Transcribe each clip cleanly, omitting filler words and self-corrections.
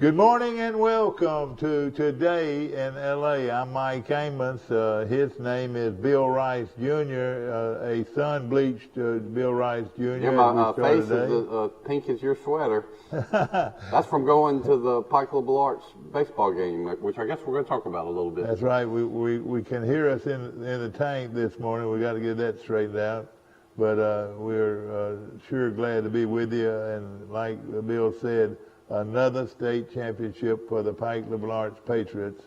Good morning and welcome to Today in L.A. I'm Mike Amos. His name is Bill Rice Jr., a sun-bleached Bill Rice Jr. Yeah, my face is as pink as your sweater. That's from going to the Pike Liberal Arts baseball game, which I guess we're going to talk about a little bit. That's right. We can hear us in the tank this morning. We got to get that straightened out. But we're sure glad to be with you. And like Bill said, another state championship for the Pike Liberal Arts Patriots.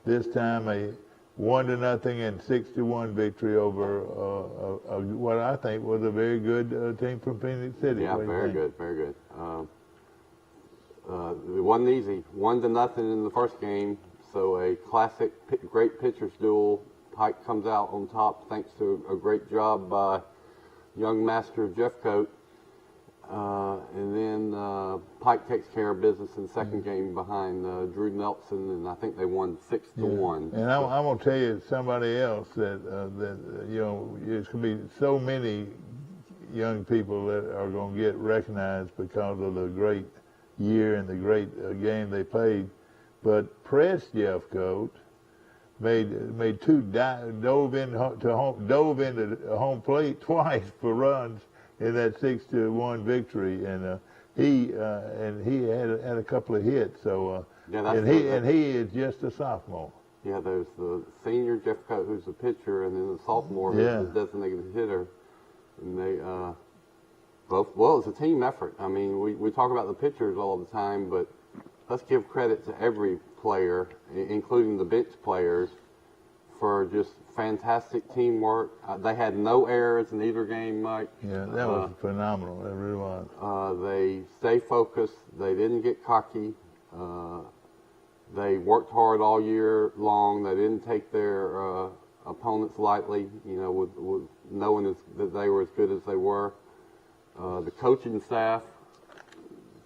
This time a 1-0 and 6-1 victory over what I think was a very good team from Phoenix City. Yeah, very good, very good. It wasn't easy. 1-0 in the first game, so a classic, great pitchers duel. Pike comes out on top thanks to a great job by young master Jeffcoat. And then Pike takes care of business in the second game behind Drew Nelson, and I think they won 6-1. And I'm going to tell you somebody else that you know, there's going to be so many young people that are going to get recognized because of the great year and the great game they played. But Press Jeffcoat made two dove into home plate twice for runs in that 6-1 victory, and he had a couple of hits. So and he is just a sophomore. Yeah, there's the senior Jeffcoat, who's a pitcher, and then the sophomore, who's the designated hitter. And they both, well, it's a team effort. I mean, we talk about the pitchers all the time, but let's give credit to every player, including the bench players, for just fantastic teamwork. They had no errors in either game, Mike. Yeah, that was phenomenal. It really was. They stayed focused. They didn't get cocky. They worked hard all year long. They didn't take their opponents lightly, you know, with knowing that they were as good as they were. The coaching staff,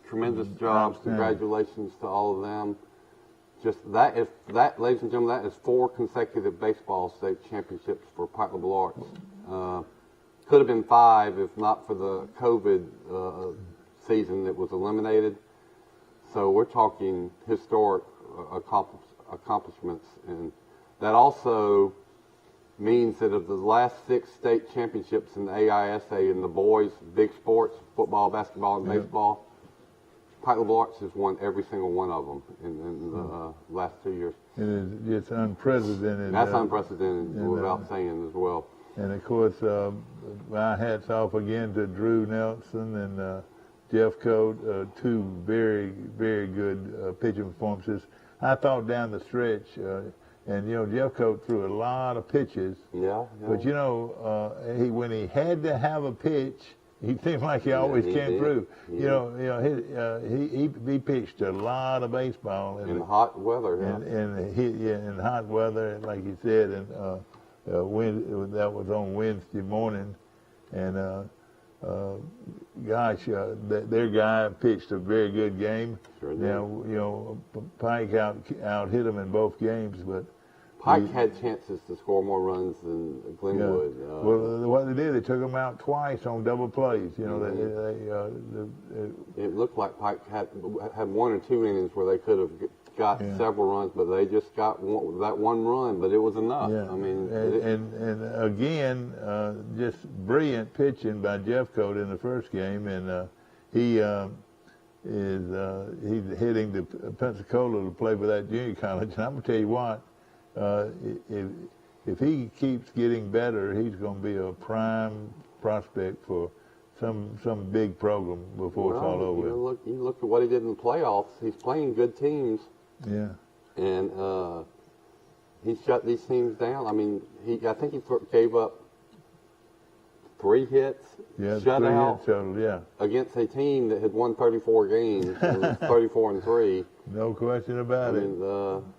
tremendous jobs. Congratulations to all of them. Just that, ladies and gentlemen, that is 4 consecutive baseball state championships for Pike Liberal Arts. Could have been 5 if not for the COVID season that was eliminated. So we're talking historic accomplishments, and that also means that of the last 6 state championships in the AISA in the boys' big sports, football, basketball, and baseball, Pike Liberal Arts has won every single one of them in the last 2 years. It's unprecedented. That's unprecedented, without saying as well. And of course, my hats off again to Drew Nelson and Jeffcoat, 2 very, very good pitching performances. I thought down the stretch, and you know, Jeffcoat threw a lot of pitches. Yeah. But you know, when he had to have a pitch, he seemed like he always came through. You know, he pitched a lot of baseball in hot weather. In hot weather, like he said, and that was on Wednesday morning, and gosh, their guy pitched a very good game. Sure did. Now, you know, Pike out hit him in both games, but Pike had chances to score more runs than Glenwood. Yeah. Well, what they did, they took them out twice on double plays. You know, it looked like Pike had 1 or 2 innings where they could have got several runs, but they just got that one run. But it was enough. Yeah. I mean, and again, just brilliant pitching by Jeffcoat in the first game, and he's heading to Pensacola to play for that junior college. And I'm gonna tell you what. If he keeps getting better, he's going to be a prime prospect for some big program before it's all over. You look at what he did in the playoffs. He's playing good teams. Yeah. And he shut these teams down. I mean, I think he gave up 3 hits, shut out against a team that had won 34 games and was 34-3. No question about it. And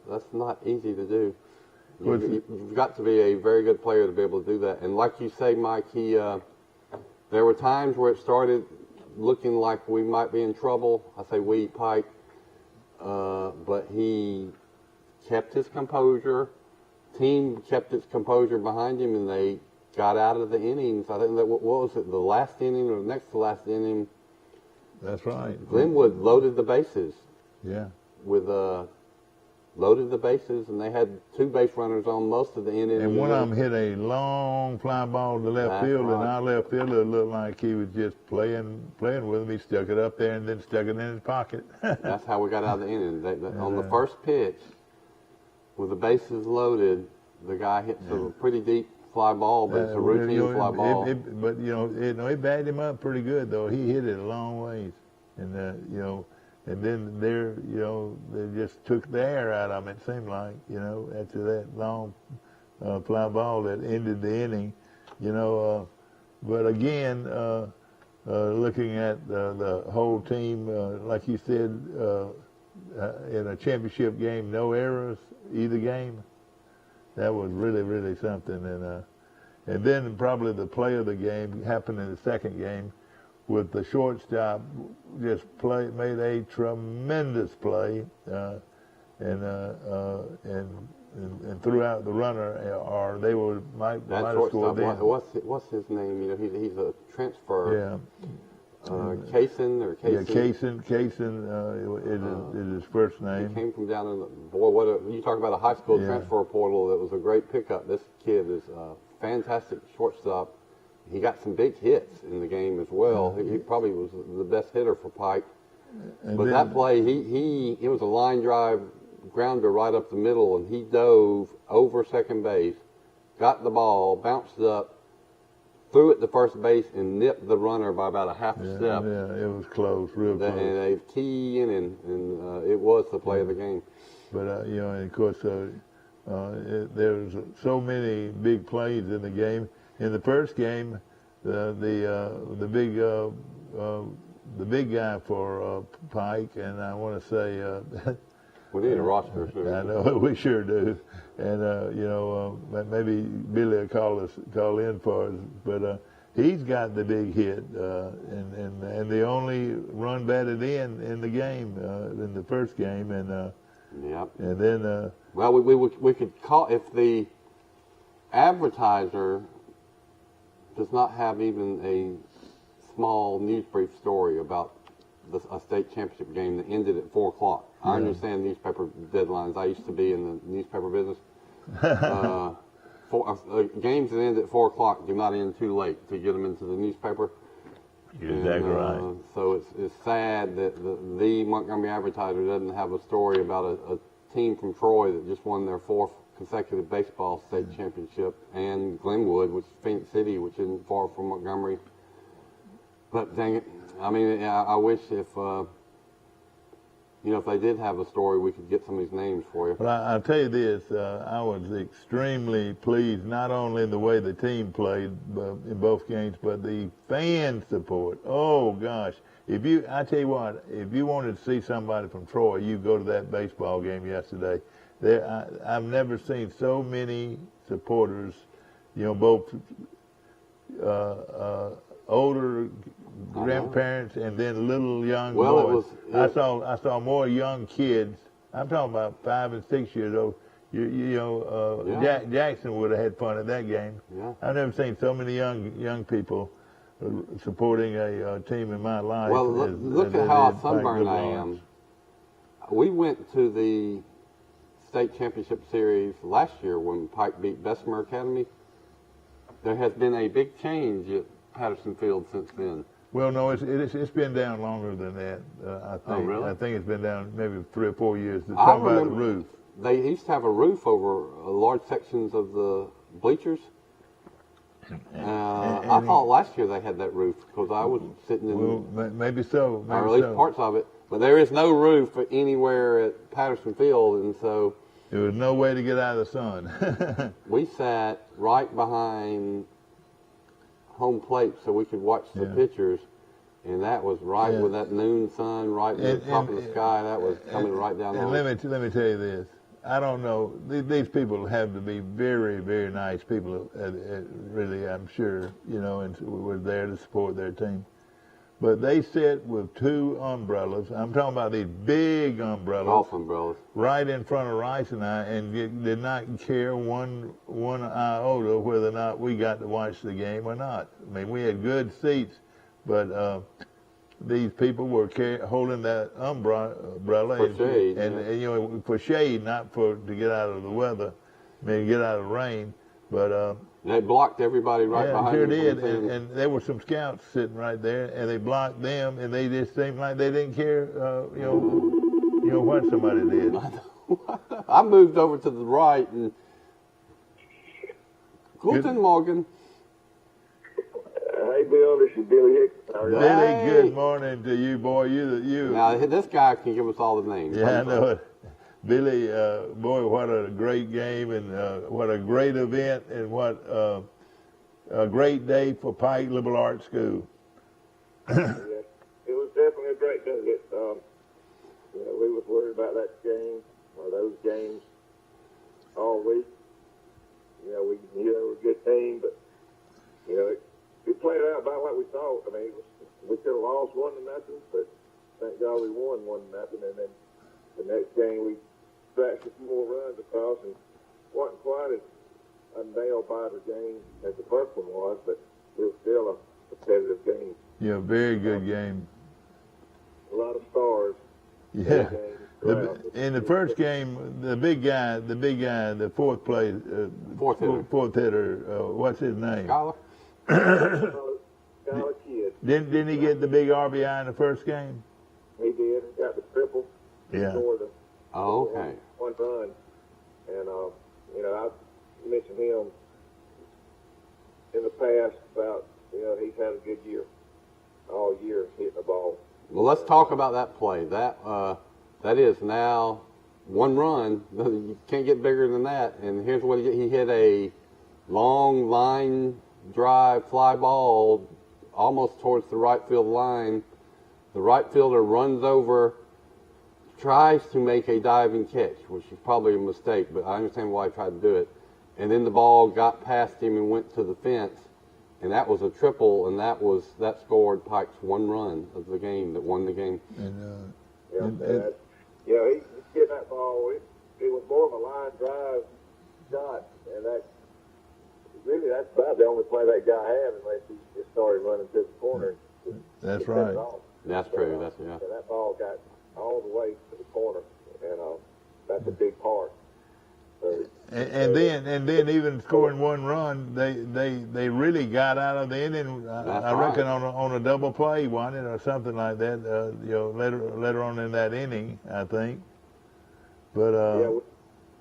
that's not easy to do. You've got to be a very good player to be able to do that. And like you say, Mike, there were times where it started looking like we might be in trouble. I say we, Pike. But he kept his composure. Team kept its composure behind him, and they got out of the innings. I think what was it, the last inning or the next to last inning? That's right. Glenwood loaded the bases. Yeah. with loaded the bases, and they had 2 base runners on most of the inning. And one of them hit a long fly ball to left field, and our left fielder looked like he was just playing with him. He stuck it up there and then stuck it in his pocket. That's how we got out of the inning. On the first pitch, with the bases loaded, the guy hits a pretty deep fly ball, but it's a routine fly ball. But it bagged him up pretty good though. He hit it a long ways, and and then they just took the air out of him. It seemed like after that long fly ball that ended the inning, But again, looking at the whole team, like you said, in a championship game, no errors either game. That was really, really something. And then probably the play of the game happened in the second game with the shortstop just made a tremendous play and threw out the runner, or they might have scored then. What's his name? He's a transfer. Yeah. Kaysen. Yeah, Kaysen is his first name. He came from down in you talk about a high school transfer portal that was a great pickup. This kid is a fantastic shortstop. He got some big hits in the game as well. He probably was the best hitter for Pike. But that play, it was a line drive grounder right up the middle, and he dove over second base, got the ball, bounced up, threw it to first base, and nipped the runner by about a half a step. Yeah, it was close, real close. And a key in, and it was the play of the game. But, and of course, there's so many big plays in the game. In the first game, the big guy for Pike, and I want to say we need a roster too. I know we sure do, and maybe Billy will call in for us, but he's got the big hit, and the only run batted in the game in the first game, and and then well, we could call if the advertiser does not have even a small news brief story about a state championship game that ended at 4 o'clock. I understand newspaper deadlines. I used to be in the newspaper business. Games that end at 4 o'clock do not end too late to get them into the newspaper. You're exactly right. So it's sad that the Montgomery Advertiser doesn't have a story about a team from Troy that just won their 4th consecutive baseball state championship, and Glenwood, which is Phoenix City, which isn't far from Montgomery. But dang it, I mean, I wish if they did have a story, we could get some of these names for you. Well, I'll tell you this, I was extremely pleased, not only in the way the team played in both games, but the fan support. Oh gosh, I tell you what, if you wanted to see somebody from Troy, you go to that baseball game yesterday. I've never seen so many supporters, both older grandparents and then little young boys. I saw more young kids. I'm talking about 5 and 6 years old. Jackson would have had fun at that game. Yeah. I've never seen so many young people supporting a team in my life. Well, look at how sunburned I am. We went to the state championship series last year when Pike beat Bessemer Academy. There has been a big change at Patterson Field since then. Well, no, it's been down longer than that. I think. Oh, really? I think it's been down maybe 3 or 4 years. Talking about the roof. They used to have a roof over large sections of the bleachers. I thought last year they had that roof because I was sitting in. Well, maybe so. Or at least parts of it. But there is no roof anywhere at Patterson Field, and so there was no way to get out of the sun. We sat right behind home plate so we could watch the pitchers, and that was right with that noon sun right at the top of the sky. That was coming right down on us. Let me tell you this. I don't know. These people have to be very, very nice people, really, I'm sure, and were there to support their team. But they sit with 2 umbrellas. I'm talking about these big umbrellas. Golf umbrellas. Right in front of Rice and I, and did not care one iota whether or not we got to watch the game or not. I mean, we had good seats, but these people were holding that umbrella For shade, and you know, for shade, not to get out of the weather, I mean get out of the rain. But they blocked everybody right behind sure them. did, and there were some scouts sitting right there, and they blocked them, and they just seemed like they didn't care, you know what somebody did. I moved over to the right and Guten Morgen. Hey, Bill, this is Billy Hicks. Billy, Hey. good morning to you, boy. You. Now this guy can give us all the names. Yeah, I know it. Billy, boy, what a great game, and what a great event, and what a great day for Pike Liberal Arts School. Yeah, it was definitely a great day. You know, we was worried about that game or those games all week. You know, we knew they were a good team, but you know, it played out about like we thought. I mean, we could have lost 1-0, but thank God we won 1-0. And then the next game we scratched a few more runs across, and wasn't quite as a nail-biter game as the first one was, but it was still a competitive game. Yeah, very good game. A lot of stars. Yeah. In the first game, the big guy, the fourth Fourth hitter. What's his name? Scholar? Scholar kid. Didn't he get the big RBI in the first game? He did. He got the triple. Yeah. Scored the Oh, okay. one run. And, you know, I mentioned him in the past about, you know, he's had a good year all year hitting the ball. Well, let's talk about that play. That is now one run. You can't get bigger than that. And here's what he hit: a long line drive fly ball almost towards the right field line. The right fielder runs over, tries to make a diving catch, which is probably a mistake, but I understand why he tried to do it. And then the ball got past him and went to the fence. And that was a triple, and that scored Pike's one run of the game that won the game. And, He hit that ball. It was more of a line drive shot, and that's about the only play that guy had, unless he just started running to the corner. That's right. That's true. And that ball got all the way to the corner, and that's a big part. So, and then even scoring one run, they really got out of the inning. I reckon on a double play, wasn't it, or something like that. You know, later on in that inning, I think. But yeah,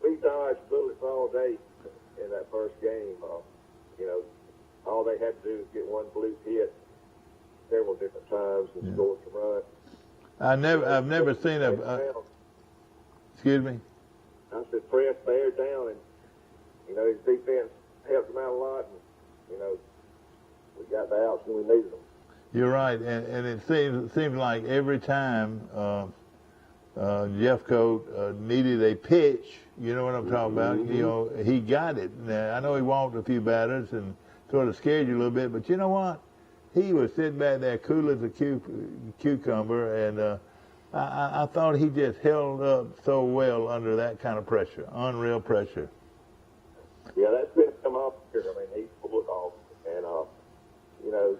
we dodged bullets all day in that first game. You know, all they had to do was get one blue hit several different times and score some runs. I've never seen excuse me. I said press bear down, and you know his defense helped him out a lot, and you know we got the outs when we needed them. You're right, and it seems like every time Jeffcoat needed a pitch, you know what I'm talking about. You know, he got it. Now, I know he walked a few batters and sort of scared you a little bit, but you know what? He was sitting back there cool as a cucumber, and I thought he just held up so well under that kind of pressure, unreal pressure. Yeah, that's been come up here. I mean, he's pulled it off, and you know,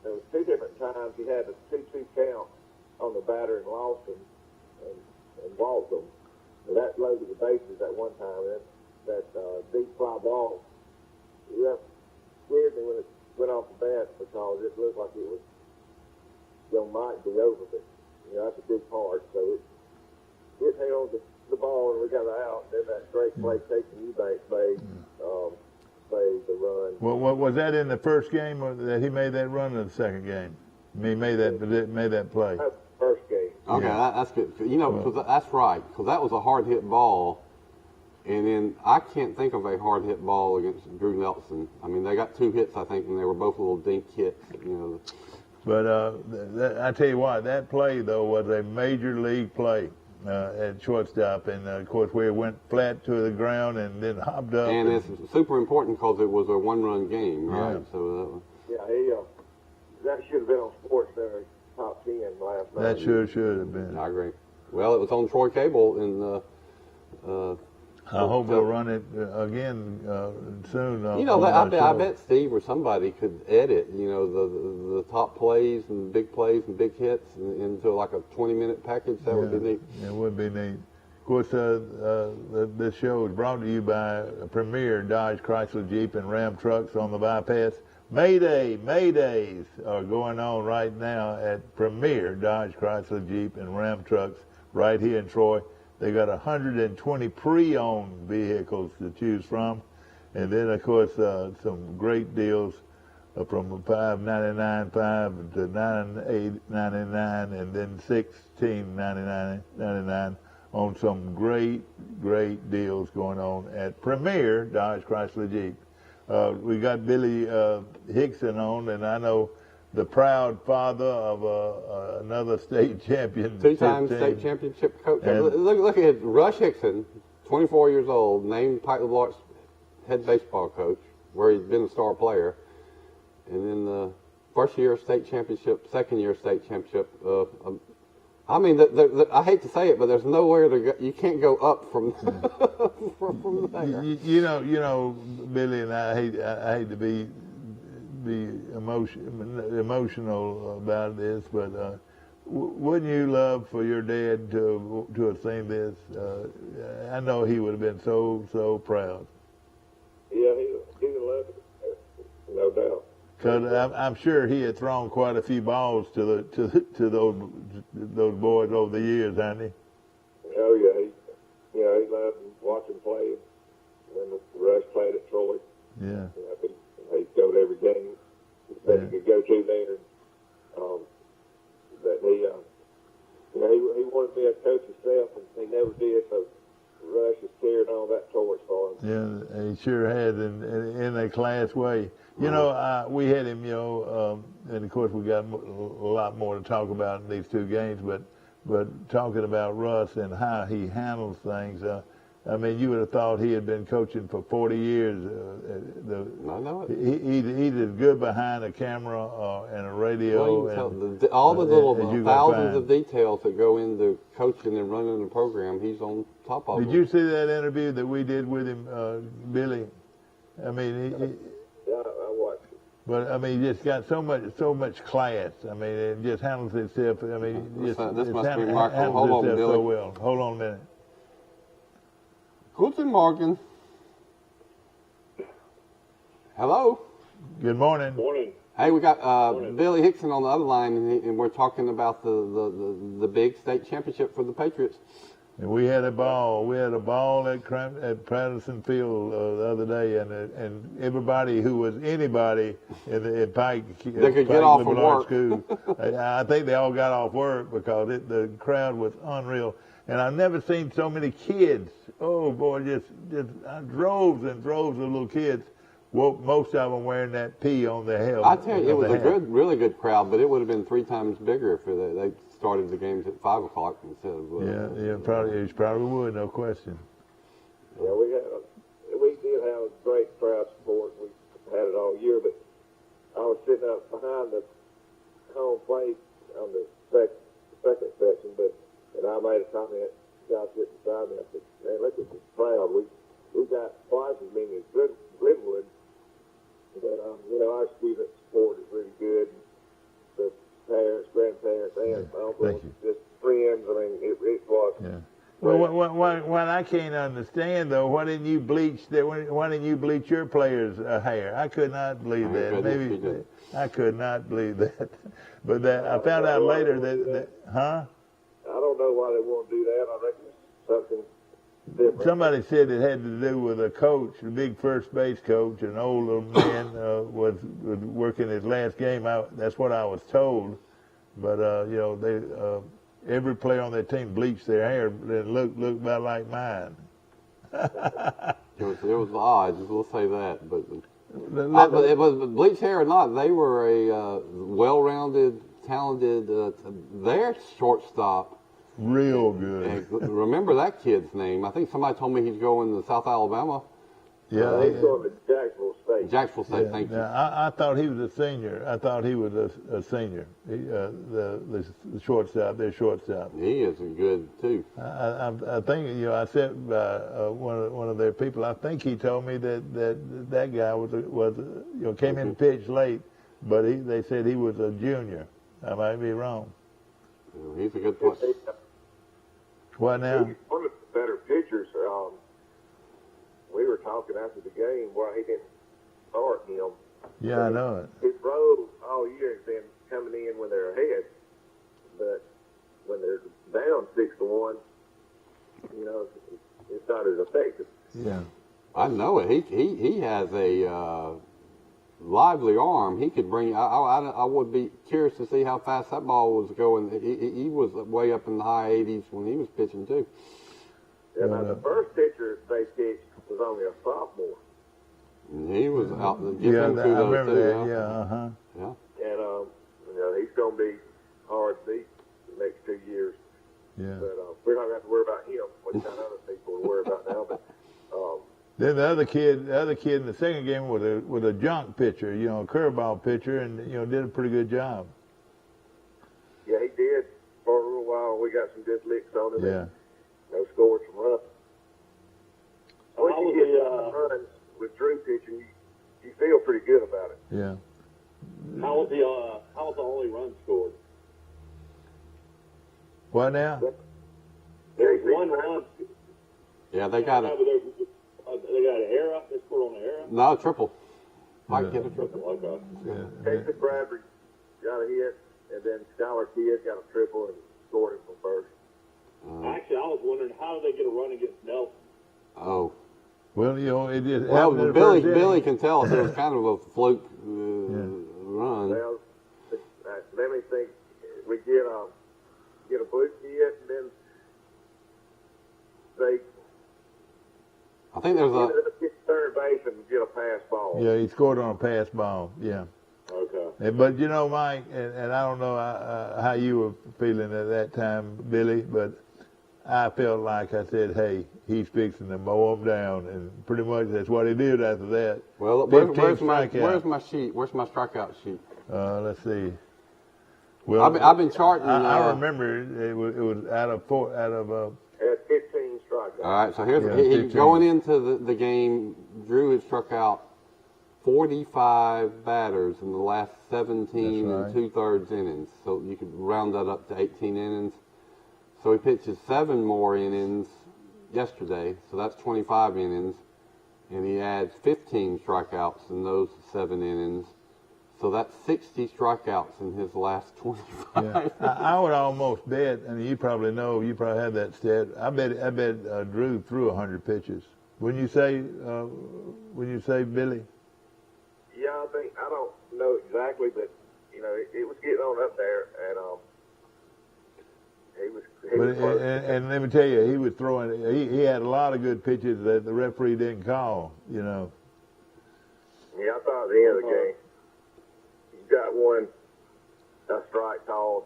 there was two different times he had a 2-2 count on the batter and lost him and walked him. And that loaded the bases at one time. And that deep fly ball, that scared me when it went off the bat because it looked like it was might be over, but you know, that's a big part. So it held the ball and we got it out. Then that great play taking Eubanks made the run. Well, was that in the first game, or that he made that run in the second game? He made that play. That's the first game. Okay, that's good. You know, cause that's right, because that was a hard hit ball. And then I can't think of a hard hit ball against Drew Nelson. I mean, they got 2 hits, I think, and they were both little dink hits. You know. But I tell you what, that play though was a major league play at shortstop, and of course we went flat to the ground and then hopped up. And it's super important because it was a one-run game, right? Yeah. So that should have been on SportsCenter top 10 last night. That sure should have been. I agree. Well, it was on Troy Cable in I hope we'll run it again soon. You know, I bet Steve or somebody could edit, you know, the top plays and big hits into like a 20-minute package. That would be neat. It would be neat. Of course, this show is brought to you by Premier Dodge, Chrysler, Jeep, and Ram trucks on the bypass. Maydays are going on right now at Premier Dodge, Chrysler, Jeep, and Ram trucks right here in Troy. They got 120 pre-owned vehicles to choose from, and then of course some great deals from $599 to $999, and then $1699 on some great deals going on at Premier Dodge, Chrysler, Jeep. We got Billy Hickson on, and I know the proud father of another state champion. Two-time state championship coach. Look at Rush Hickson, 24 years old, named Pike LeBlanc's head baseball coach, where he's been a star player. And then the first year state championship, second year state championship. I mean, I hate to say it, but there's nowhere to go. You can't go up from from there. You know, Billy, and I hate to be emotional about this, but wouldn't you love for your dad to have seen this? I know he would have been so proud. Yeah, he would love it, no doubt. Because I'm sure he had thrown quite a few balls to those boys over the years, hasn't he? Oh yeah, he loved watching play when the Rush played at Troy. Yeah. He'd go to every game that he could go to there. But he wanted to be a coach himself, and he never did. So Rush has carried on that torch for him. Yeah, he sure has, in a class way. You know, we had him, and of course we got a lot more to talk about in these two games, but talking about Russ and how he handles things, I mean, you would have thought he had been coaching for 40 years. I know it. He's as good behind a camera and a radio. Well, all the little thousands of details that go into coaching and running the program, he's on top of it. Did you see that interview that we did with him, Billy? I mean, Yeah, I watched it. But I mean, he just got so much class. I mean, it just handles itself. I mean, this must be Michael. Hold on, Billy. So well. Hold on a minute. Guten Morgen. Hello. Good morning. Morning. Hey, we got Billy Hickson on the other line, and we're talking about the big state championship for the Patriots. And we had a ball. We had a ball at Patterson Field the other day, and everybody who was anybody in Pike, they could get off from work. School, I think they all got off work because the crowd was unreal. And I've never seen so many kids. Oh boy, just droves and droves of little kids. Well, most of them wearing that P on their helmet. I tell you, it was a really good crowd, but it would have been 3 times bigger if they started the games at 5 o'clock instead of. Yeah, probably would, no question. Yeah, we did have a great crowd support. We had it all year, but I was sitting up behind the home plate on the second section, and I made a comment. The guy sitting beside me, I said, "Man, look at this crowd. We got twice as many as Glenwood." But our student support is really good. The parents, grandparents, aunts, uncles, just friends. I mean, it was. Yeah. Well, what I can't understand though, why didn't you bleach your players' hair? I could not believe that. Maybe I could not believe that. But I found out later that huh? I don't know why they want to do that. I reckon it's something different. Somebody said it had to do with a coach, the big first base coach, an older man was working his last game. That's what I was told. But every player on their team bleached their hair and looked about like mine. It was odd, we'll say that. But it was bleached hair or not, they were a well-rounded, talented. Their shortstop. Real good. And remember that kid's name? I think somebody told me he's going to South Alabama. Yeah, he's going to Jacksonville State. Jacksonville State, thank you. Now, I thought he was a senior. I thought he was a senior. The shortstop, their shortstop. He is good too. I think I said one of their people. I think he told me that guy was came in and pitched late, but they said he was a junior. I might be wrong. He's a good player. What now? He's one of the better pitchers. We were talking after the game why he didn't start him. Yeah, I know it. His role all year has been coming in when they're ahead, but when they're down 6-1, it's not as effective. Yeah. I know it. He has a lively arm. He could bring. I would be curious to see how fast that ball was going. He was way up in the high 80s when he was pitching too. Yeah, now the first pitcher they pitched was only a sophomore. And he was out. Yeah, I remember that. Yeah, Yeah. And he's going to be hard to beat the next 2 years. yeah. But we're not going to have to worry about him. What kind of other people to worry about now? But Then the other kid in the second game was a junk pitcher, a curveball pitcher, and did a pretty good job. yeah, he did for a little while. We got some good licks on him. Yeah. And, scored some runs. Once you get some runs with Drew pitching, you feel pretty good about it. Yeah. How was the only run scored? What now? There's one run. Yeah, they got it. They got an error. They scored on an error. No, triple. Mike hit a triple. Okay. Yeah. Casey Bradbury got a hit, and then Skylar Kidd got a triple and scored him from first. Actually, I was wondering how did they get a run against Nelson? Oh. Well, it just Well, happened in the first Billy inning. can tell us it was kind of a fluke run. Well, let me think. We get a blue hit, and then they I think there's a. get third base and get a pass ball. Yeah, he scored on a pass ball. Yeah. Okay. But Mike, and I don't know how you were feeling at that time, Billy, but I felt like I said, hey, he's fixing to mow them down, and pretty much that's what he did after that. Well, 15 where's strikeouts. my sheet? Where's my strikeout sheet? Let's see. Well, I've been charting. I remember it was out of Had 15 strikeouts. All right, so here's Yeah, he 15. going into the game. Drew had struck out 45 batters in the last 17 That's right. and 2/3 innings. So you could round that up to 18 innings. So he pitches 7 more innings yesterday, so that's 25 innings, and he adds 15 strikeouts in those 7 innings. So that's 60 strikeouts in his last 25. Yeah. I would almost bet, and you probably know, you probably have that stat. I bet Drew threw 100 pitches. Wouldn't you say, Billy? Yeah, I don't know exactly, but it was getting on up there, and he was close. And let me tell you, he was throwing. He had a lot of good pitches that the referee didn't call. Yeah, I thought at the end of the game, he's got one a strike called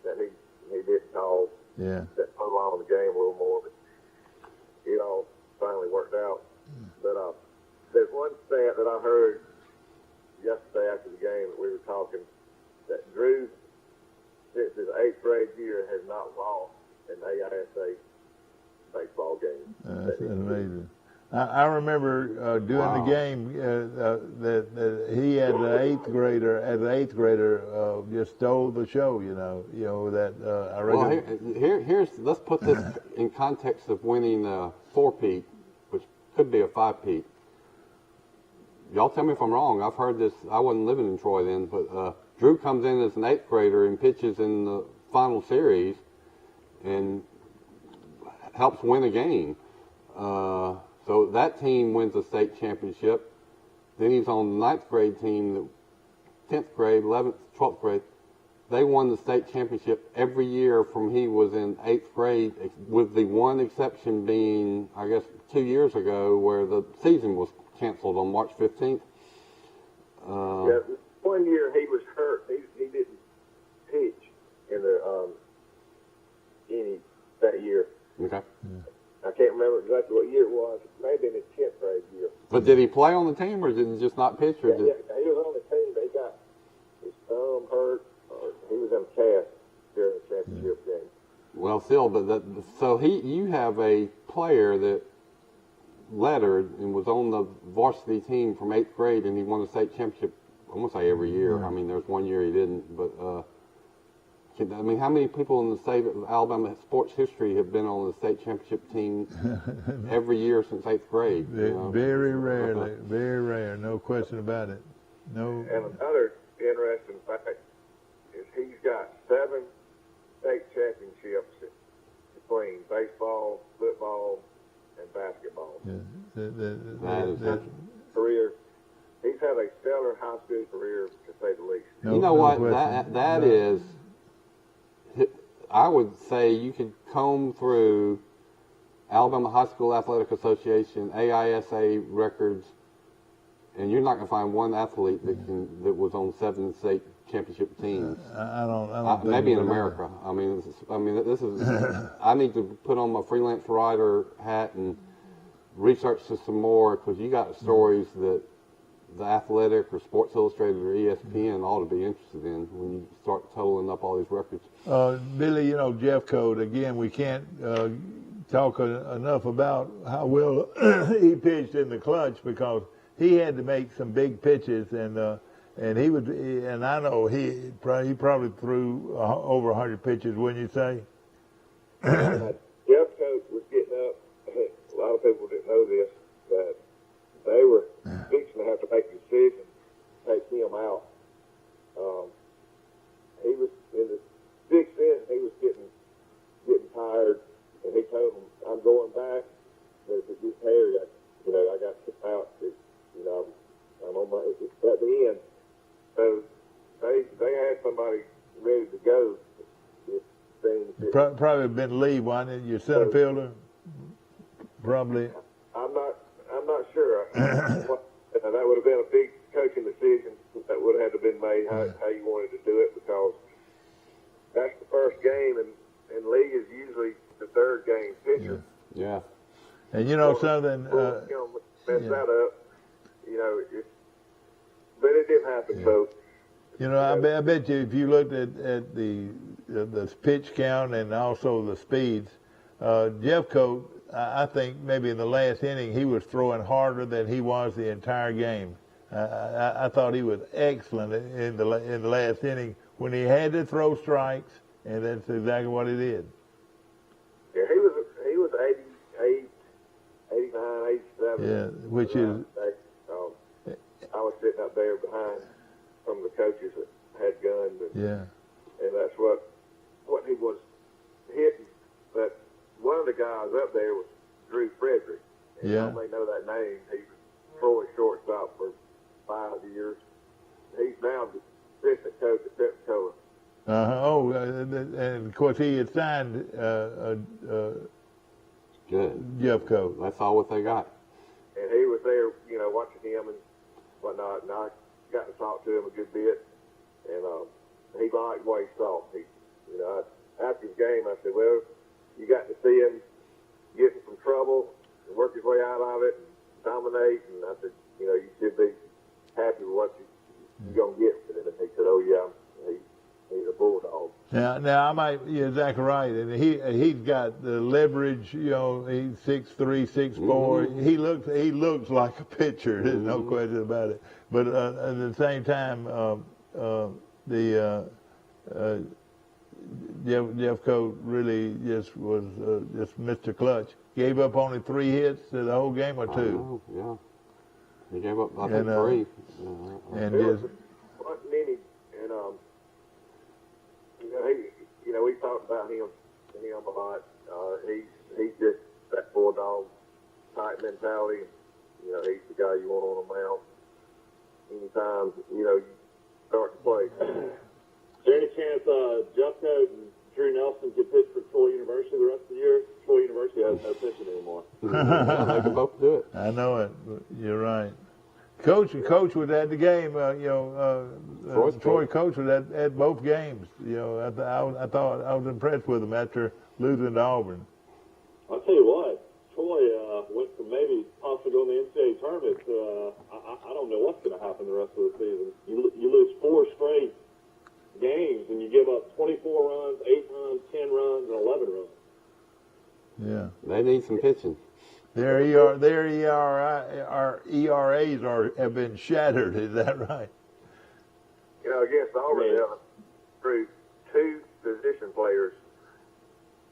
that he didn't call. Yeah. That prolonged the game a little more, but it all finally worked out. But there's one stat that I heard yesterday after the game that we were talking, that Drew, since his 8th grade year, has not lost an AISA baseball game. That's amazing. I remember during the game that he as an 8th grader, just stole the show. I reckon. Well, here's let's put this in context of winning a 4-peat, which could be a 5-peat. Y'all tell me if I'm wrong. I've heard this. I wasn't living in Troy then, but Drew comes in as an 8th grader and pitches in the final series and helps win a game. So that team wins the state championship. Then he's on the 9th grade team, the 10th grade, 11th, 12th grade. They won the state championship every year from he was in 8th grade, with the one exception being, I guess, 2 years ago where the season was canceled on March 15th. Yeah, 1 year he was hurt. He didn't pitch in the that year. Okay. I can't remember remember exactly what year it was. Maybe in his 10th grade year. But did he play on the team, or did he just not pitch? Or Yeah, he was on the team, but he got his thumb hurt, or he was in a cast during the championship game. Well, still, but so you have a player that lettered and was on the varsity team from 8th grade, and he won the state championship. I won't say every year. I mean, there's one year he didn't, but I mean, how many people in the state of Alabama sports history have been on the state championship team every year since 8th grade? Very rarely, very rare, no question about it. No. And another interesting fact is he's got 7 state championships between baseball, football, and basketball. Yeah. Career. He's had a stellar high school career, to say the least. You know what? That is, I would say you could comb through Alabama High School Athletic Association, AISA records, and you're not going to find one athlete that was on 7 state championship teams. I don't think maybe in America. I mean, this is. I need to put on my freelance writer hat and research some more, because you got stories that the Athletic or Sports Illustrated or ESPN ought to be interested in when you start totaling up all these records. Billy, you know, Jeff Code, again, we can't talk enough about how well he pitched in the clutch, because he had to make some big pitches, and he would, and I know he probably threw over 100 pitches, wouldn't you say? Jeff Coates was getting up. A lot of people didn't know this, but they were fixing to have to make a decision to take him out. He was in the 6th inning. He was getting tired, and he told him, "I'm going back. But if it gets hairy, I got to come out. I'm on my at the end." So they had somebody ready to go. Probably been Lee, wasn't it? Your center fielder, probably. I'm not sure. That would have been a big coaching decision that would have had to been made how you wanted to do it, because that's the first game, and Lee is usually the 3rd game pitcher. Yeah. And you know something. Mess that up. But it didn't happen. So. You know, I bet you if you looked at the pitch count and also the speeds, Jeff Coate, I think maybe in the last inning he was throwing harder than he was the entire game. I thought he was excellent in the last inning when he had to throw strikes, and that's exactly what he did. Yeah, he was 88, 89, 87. Yeah, which is. I was sitting up there behind some of the coaches that had guns, and that's what he was hitting. But one of the guys up there was Drew Frederick. And you may know that name. He was throwing shortstop for 5 years. He's now the assistant coach at Pensacola. And of course he had signed Good. Jeff Coate. That's all what they got. And he was there, watching him and whatnot. And I got to talk to him a good bit, and he liked what he saw. After his game, I said, "Well, you got to see him get in some trouble and work his way out of it and dominate." And I said, "You should be happy with what you're going to get with him." And he said, "Oh yeah, he's a bulldog." Now I might, you're exactly right, and he's got the leverage. He's 6'3", 6'4". He looks like a pitcher. There's no question about it. But at the same time, Jeff Coate really just was just Mr. Clutch. Gave up only 3 hits to the whole game, or 2. Yeah, he gave up I think 3. And just we talked about him a lot. He's just that bulldog type mentality. He's the guy you want on the mound. Anytime you start to play. Is there any chance Jeff Coate and Drew Nelson could pitch for Troy University the rest of the year? Troy University has no pitching anymore. They can both do it. I know it. You're right. Coach was at the game. Troy Coach was at both games. I thought I was impressed with him after losing to Auburn. I'll tell you what, Troy went from maybe possibly going to the NCAA tournament to I don't know what's going to happen the rest of the season. You lose 4 straight games and you give up 24 runs, 8 runs, 10 runs, and 11 runs. Yeah. They need some pitching. Their ERAs have been shattered. Is that right? You know, against Auburn, Yeah. they threw 2 position players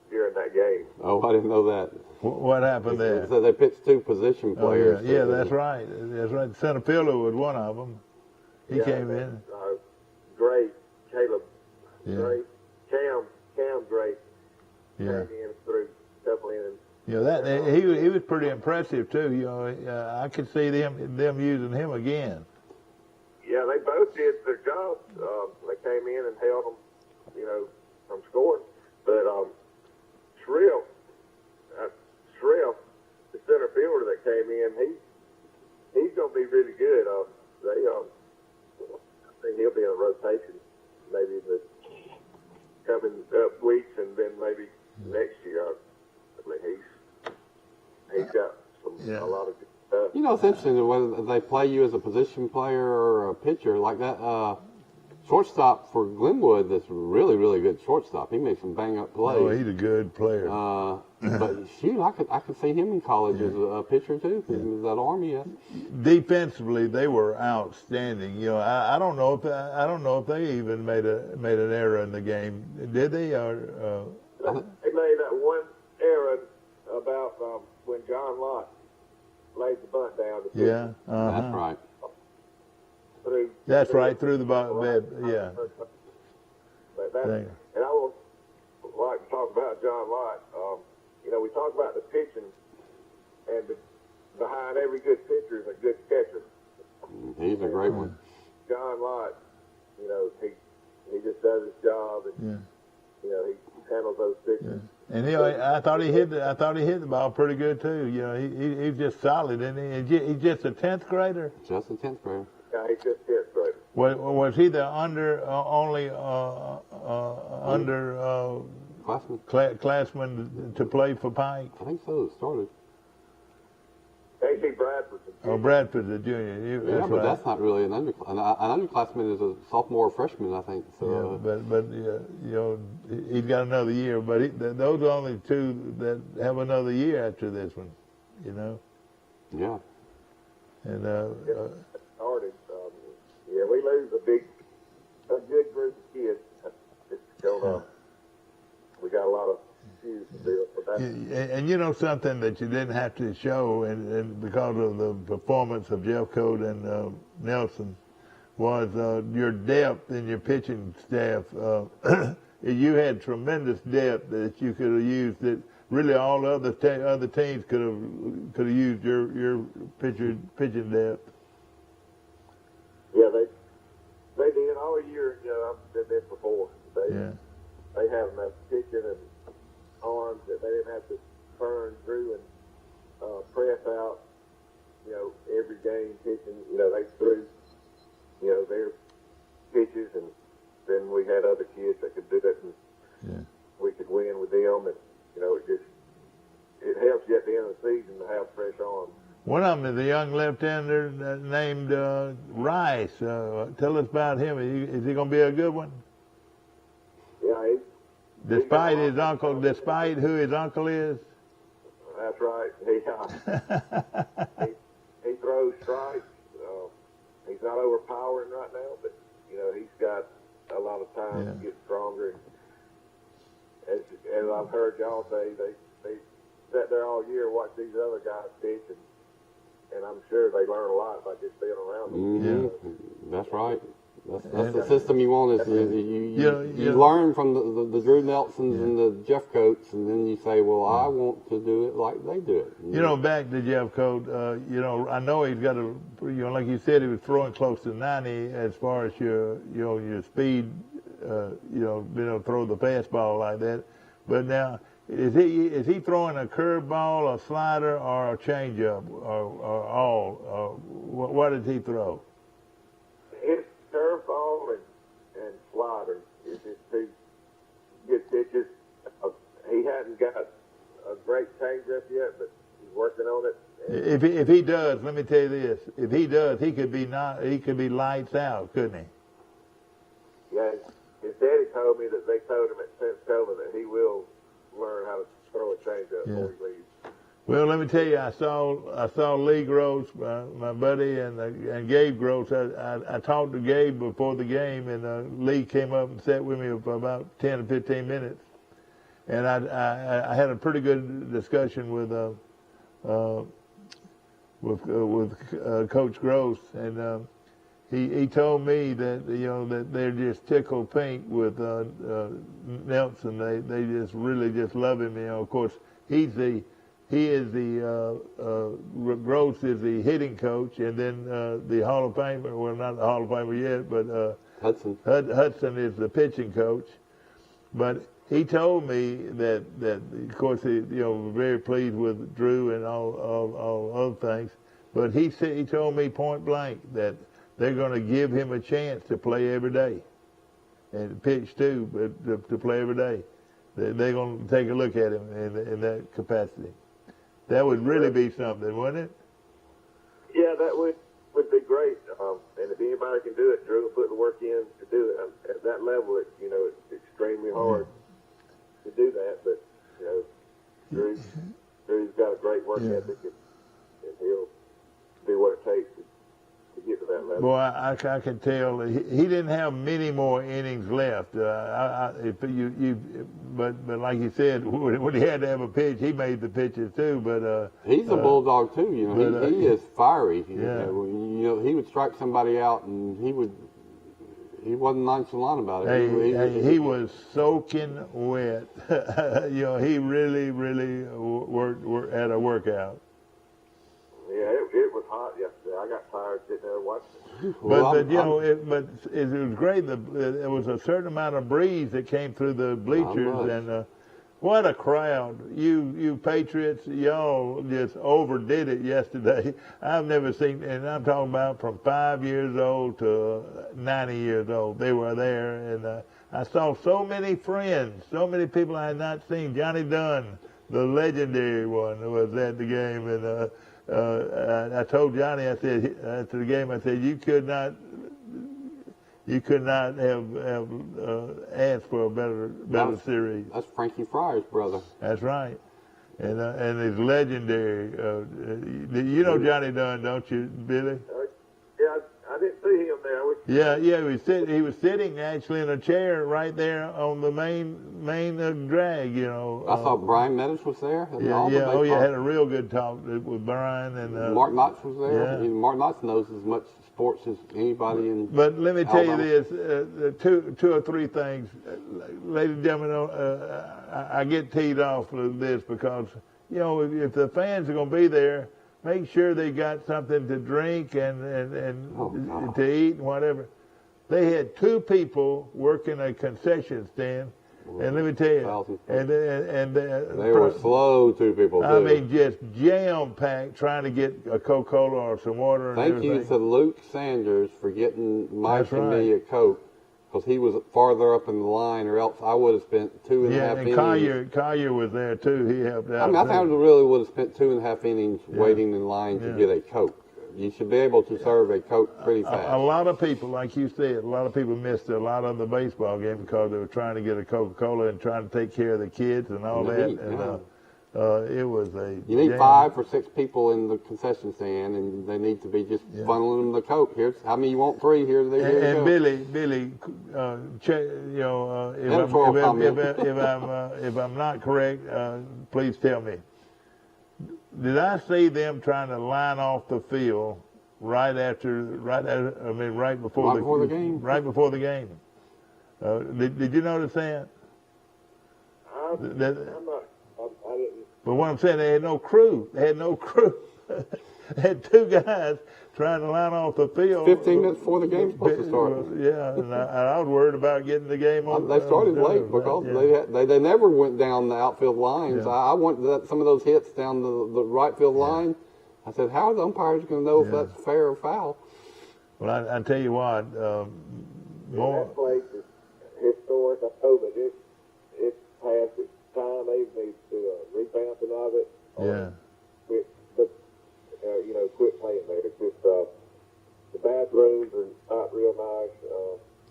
during that game. Oh, I didn't know that. What happened there? So they pitched 2 position Oh, players. yeah, that's right. That's right. Center fielder was one of them. He Yeah, came in. Great, Caleb. Yeah. Great, Cam Great. Yeah. Came in through a couple innings. You know, he was pretty impressive too. You know, I could see them using him again. Yeah, they both did their job. They came in and held them, you know, from scoring. But Shrill, the center fielder that came in, he's going to be really good. I think he'll be in a rotation maybe in the coming up weeks, and then maybe next year. I mean, he's got a lot of good stuff. You know, it's interesting whether they play you as a position player or a pitcher like that. Shortstop for Glenwood, that's really, really good shortstop. He made some bang-up plays. Oh, he's a good player. But shoot, I could see him in college as a pitcher too. Because he was at Army. Yeah. Defensively, they were outstanding. You know, I don't know if they even made an error in the game. Did they? They made that one error about when John Lott laid the bunt down. Yeah. That's right. That's right, through the bed. Yeah. But and I would like to talk about John Lott. You know, we talk about the pitching, and behind every good pitcher is a good catcher. He's a great one. John Lott, you know, he just does his job, and you know, he handles those pitches. Yeah. And I thought he hit the ball pretty good too. You know, he's just solid, isn't he? He's just a 10th grader. Just a 10th grader. Yeah, he's just 10th grader. Was he the classman to play for Pike? I think so. It started. A.C. Bradford. Oh, Bradford's a junior. Yeah, but that's not really an underclassman. An underclassman is a sophomore or freshman, I think. So, yeah, but you know, he's got another year. But those are only 2 that have another year after this one. You know. Yeah. And started. Yeah, we lose a good group of kids. It's going on. We got a lot of shoes to fill. But and you know something that you didn't have to show, and because of the performance of Jeffcoat and Nelson, was your depth in your pitching staff. You had tremendous depth that you could have used. That really all other teams could have used your pitching depth. Yeah, they did all year. You know, I've said this before. They have enough pitching and arms that they didn't have to burn through and press out. You know, every game pitching. You know, they threw, you know, their pitches, and then we had other kids that could do that, and we could win with them. And you know, it helps you at the end of the season to have fresh arms. One of them is a young left-hander named Rice. Tell us about him. Is he going to be a good one? Yeah, despite who his uncle is. That's right. He throws strikes. He's not overpowering right now, but you know, he's got a lot of time to get stronger. As I've heard y'all say, they sat there all year and watched these other guys pitch, and I'm sure they learn a lot by just being around them. That's right. That's the system you want. Is you learn from the Drew Nelsons and the Jeffcoats, and then you say, well, I want to do it like they do it. You know, back to Jeffcoat, you know, I know he's got like you said, he was throwing close to 90 as far as your speed, being able to throw the fastball like that. But now, is he throwing a curveball, a slider, or a changeup, or all? What did he throw? It's curveball and slider. It's just 2 good pitches. He hadn't got a great changeup yet, but working on it. If he does, let me tell you this: if he does, he could be lights out, couldn't he? Yeah, his daddy told me that they told him at Pensacola that he will learn how to throw a changeup before he leaves. Well, let me tell you, I saw Lee Gross, my buddy, and Gabe Gross. I talked to Gabe before the game, and Lee came up and sat with me for about 10 or 15 minutes, and I had a pretty good discussion with Coach Gross, and he told me that that they're just tickled pink with Nelson. They just really just love him. Of course Gross is the hitting coach, and then the Hall of Famer, well, not the Hall of Famer yet, but Hudson is the pitching coach. But he told me that of course, we're very pleased with Drew and all other things. But he told me point blank that they're going to give him a chance to play every day, and pitch too, but to play every day. They're going to take a look at him in that capacity. That would really be something, wouldn't it? Yeah, that would be great. And if anybody can do it, Drew will put the work in to do it. At that level, it's extremely hard to do that. But Drew's got a great work ethic, and he'll do what it takes to get to that level. Boy, I can tell he didn't have many more innings left. But like you said, when he had to have a pitch, he made the pitches too. But he's a bulldog too. He is fiery. Yeah. He would strike somebody out, and he wasn't nonchalant about it. He was soaking wet. He really worked at a workout. Yeah, it was hot yesterday. I got tired sitting there watching. But it was great. There was a certain amount of breeze that came through the bleachers, and what a crowd! You Patriots, y'all just overdid it yesterday. I've never seen, and I'm talking about from 5 years old to 90 years old. They were there, and I saw so many friends, so many people I had not seen. Johnny Dunn, the legendary one, was at the game, and. I told Johnny, I said after the game, I said you could not have asked for a better series. That's Frankie Fryer's brother. That's right, and it's legendary. You know Johnny Dunn, don't you, Billy? Yeah, I didn't see him there. Yeah, he was sitting actually in a chair right there on the main drag. I thought Brian Meadows was there. Had a real good talk with Brian, and Mark Knox was there. Yeah. Mark Knox knows as much sports as anybody in. But let me tell you this: two or three things, ladies and gentlemen. I get teed off with this because if the fans are going to be there, make sure they got something to drink and to eat and whatever. They had two people working a concession stand, and let me tell you, they were slow. Two people. Too. I mean, just jam packed, trying to get a Coca-Cola or some water. And Thank everything. you to Luke Sanders for getting Mike and me a Coke, because he was farther up in the line, or else I would have spent 2.5 innings. Yeah, Collier was there too. He helped out. I think I really would have spent 2.5 innings waiting in line to get a Coke. You should be able to serve a Coke pretty fast. A lot of people, like you said, a lot of people missed a lot of the baseball game because they were trying to get a Coca-Cola and trying to take care of the kids and all that. It was You need 5 or 6 people in the concession stand, and they need to be just funneling them the Coke. Here's how many you want? 3. Here they go. And Billy, check. If I'm not correct, please tell me. Did I see them trying to line off the field right before the game? Right before the game. Did you notice that? I'm not. I didn't. But what I'm saying, they had no crew. They had 2 guys trying to line off the field. 15 minutes before the game's supposed to start. Yeah, and I was worried about getting the game on. They started late because they never went down the outfield lines. Yeah. I want some of those hits down the right field line. I said, how are the umpires going to know if that's fair or foul? Well, I tell you what, That place is historic. I know that it's past its time. They need to do a revamping of it. Yeah. Which quit playing there. It's just the bathrooms are not real nice.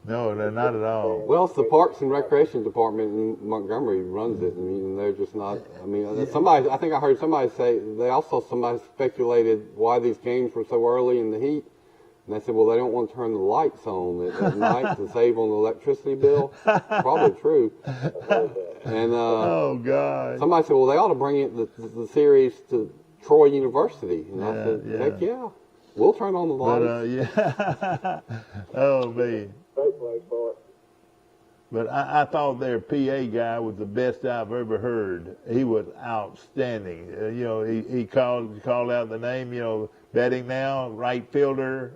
No, they're not at all. Well, it's the Parks and Recreation Department in Montgomery runs it. I mean, they're just not. I mean, somebody. I think I heard somebody say somebody speculated why these games were so early in the heat, and they said, well, they don't want to turn the lights on at night to save on the electricity bill. Probably true. And Oh God. somebody said, well, they ought to bring it the series to Troy University, and I said, heck yeah, we'll turn on the lights. But yeah. Oh man. Great place for it. But I thought their PA guy was the best I've ever heard. He was outstanding. You know, he called out the name. You know, betting now, right fielder,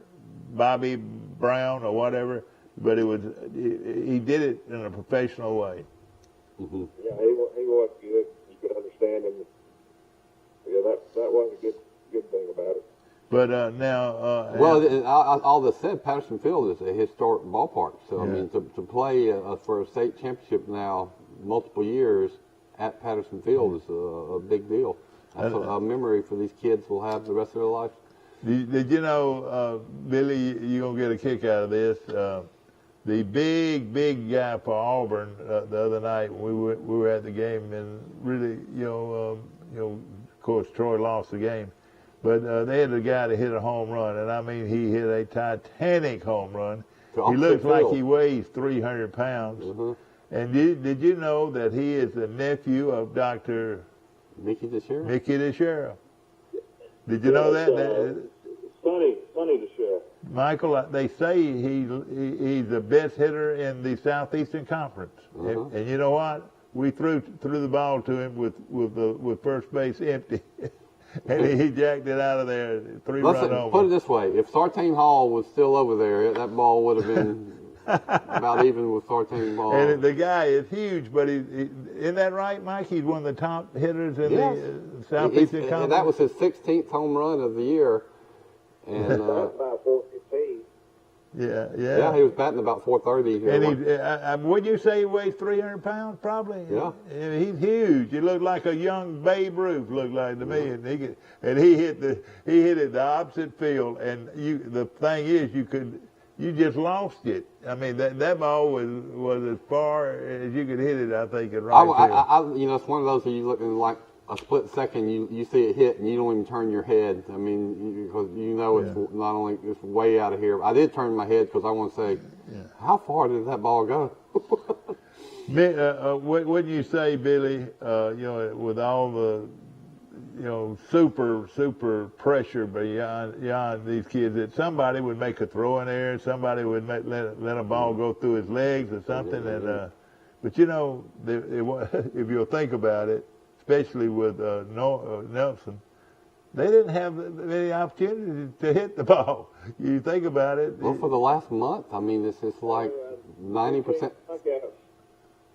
Bobby Brown or whatever. But he did it in a professional way. Mm-hmm. Yeah, he was good. You could understand him. Yeah, that was a good thing about it. But now, all this said, Patterson Field is a historic ballpark. So, I mean, to play for a state championship now, multiple years at Patterson Field is a big deal. That's a memory for these kids will have the rest of their life. Did you know, Billy, you're going to get a kick out of this. The big guy for Auburn the other night, we were at the game, and really, of course, Troy lost the game. But they had a guy that hit a home run, and I mean, he hit a titanic home run. He looks like he weighs 300 pounds. Mm-hmm. And did you know that he is the nephew of Dr. Mickey DeShera? Mickey DeShera. Did you know that? Sonny DeShera. Michael, they say he's the best hitter in the Southeastern Conference. Mm-hmm. And you know what? We threw the ball to him with first base empty. And he jacked it out of there, three-run homer. Put it this way: if Sartain Hall was still over there, that ball would have been about even with Sartain Hall. And the guy is huge, but isn't that right, Mike? He's one of the top hitters in the Southeastern Conference. And that was his 16th home run of the year. And That's about 415. yeah, he was batting about 430. And wouldn't you say he weighs 300 pounds? Probably. Yeah. He's huge. He looked like a young Babe Ruth, looked like to me. And he hit it the opposite field. And the thing is, you just lost it. I mean, that ball was as far as you could hit it, I think, at right field. It's one of those where you look in like a split second, you see it hit, and you don't even turn your head. I mean, because it's not only it's way out of here. I did turn my head because I want to say, how far did that ball go? Wouldn't you say, Billy? With all the super pressure beyond these kids, that somebody would make a throw in there, somebody would let a ball go through his legs or something. Mm-hmm. But if you'll think about it, especially with Nelson, they didn't have any opportunity to hit the ball. You think about it. Well, for the last month, I mean, it's like 90%.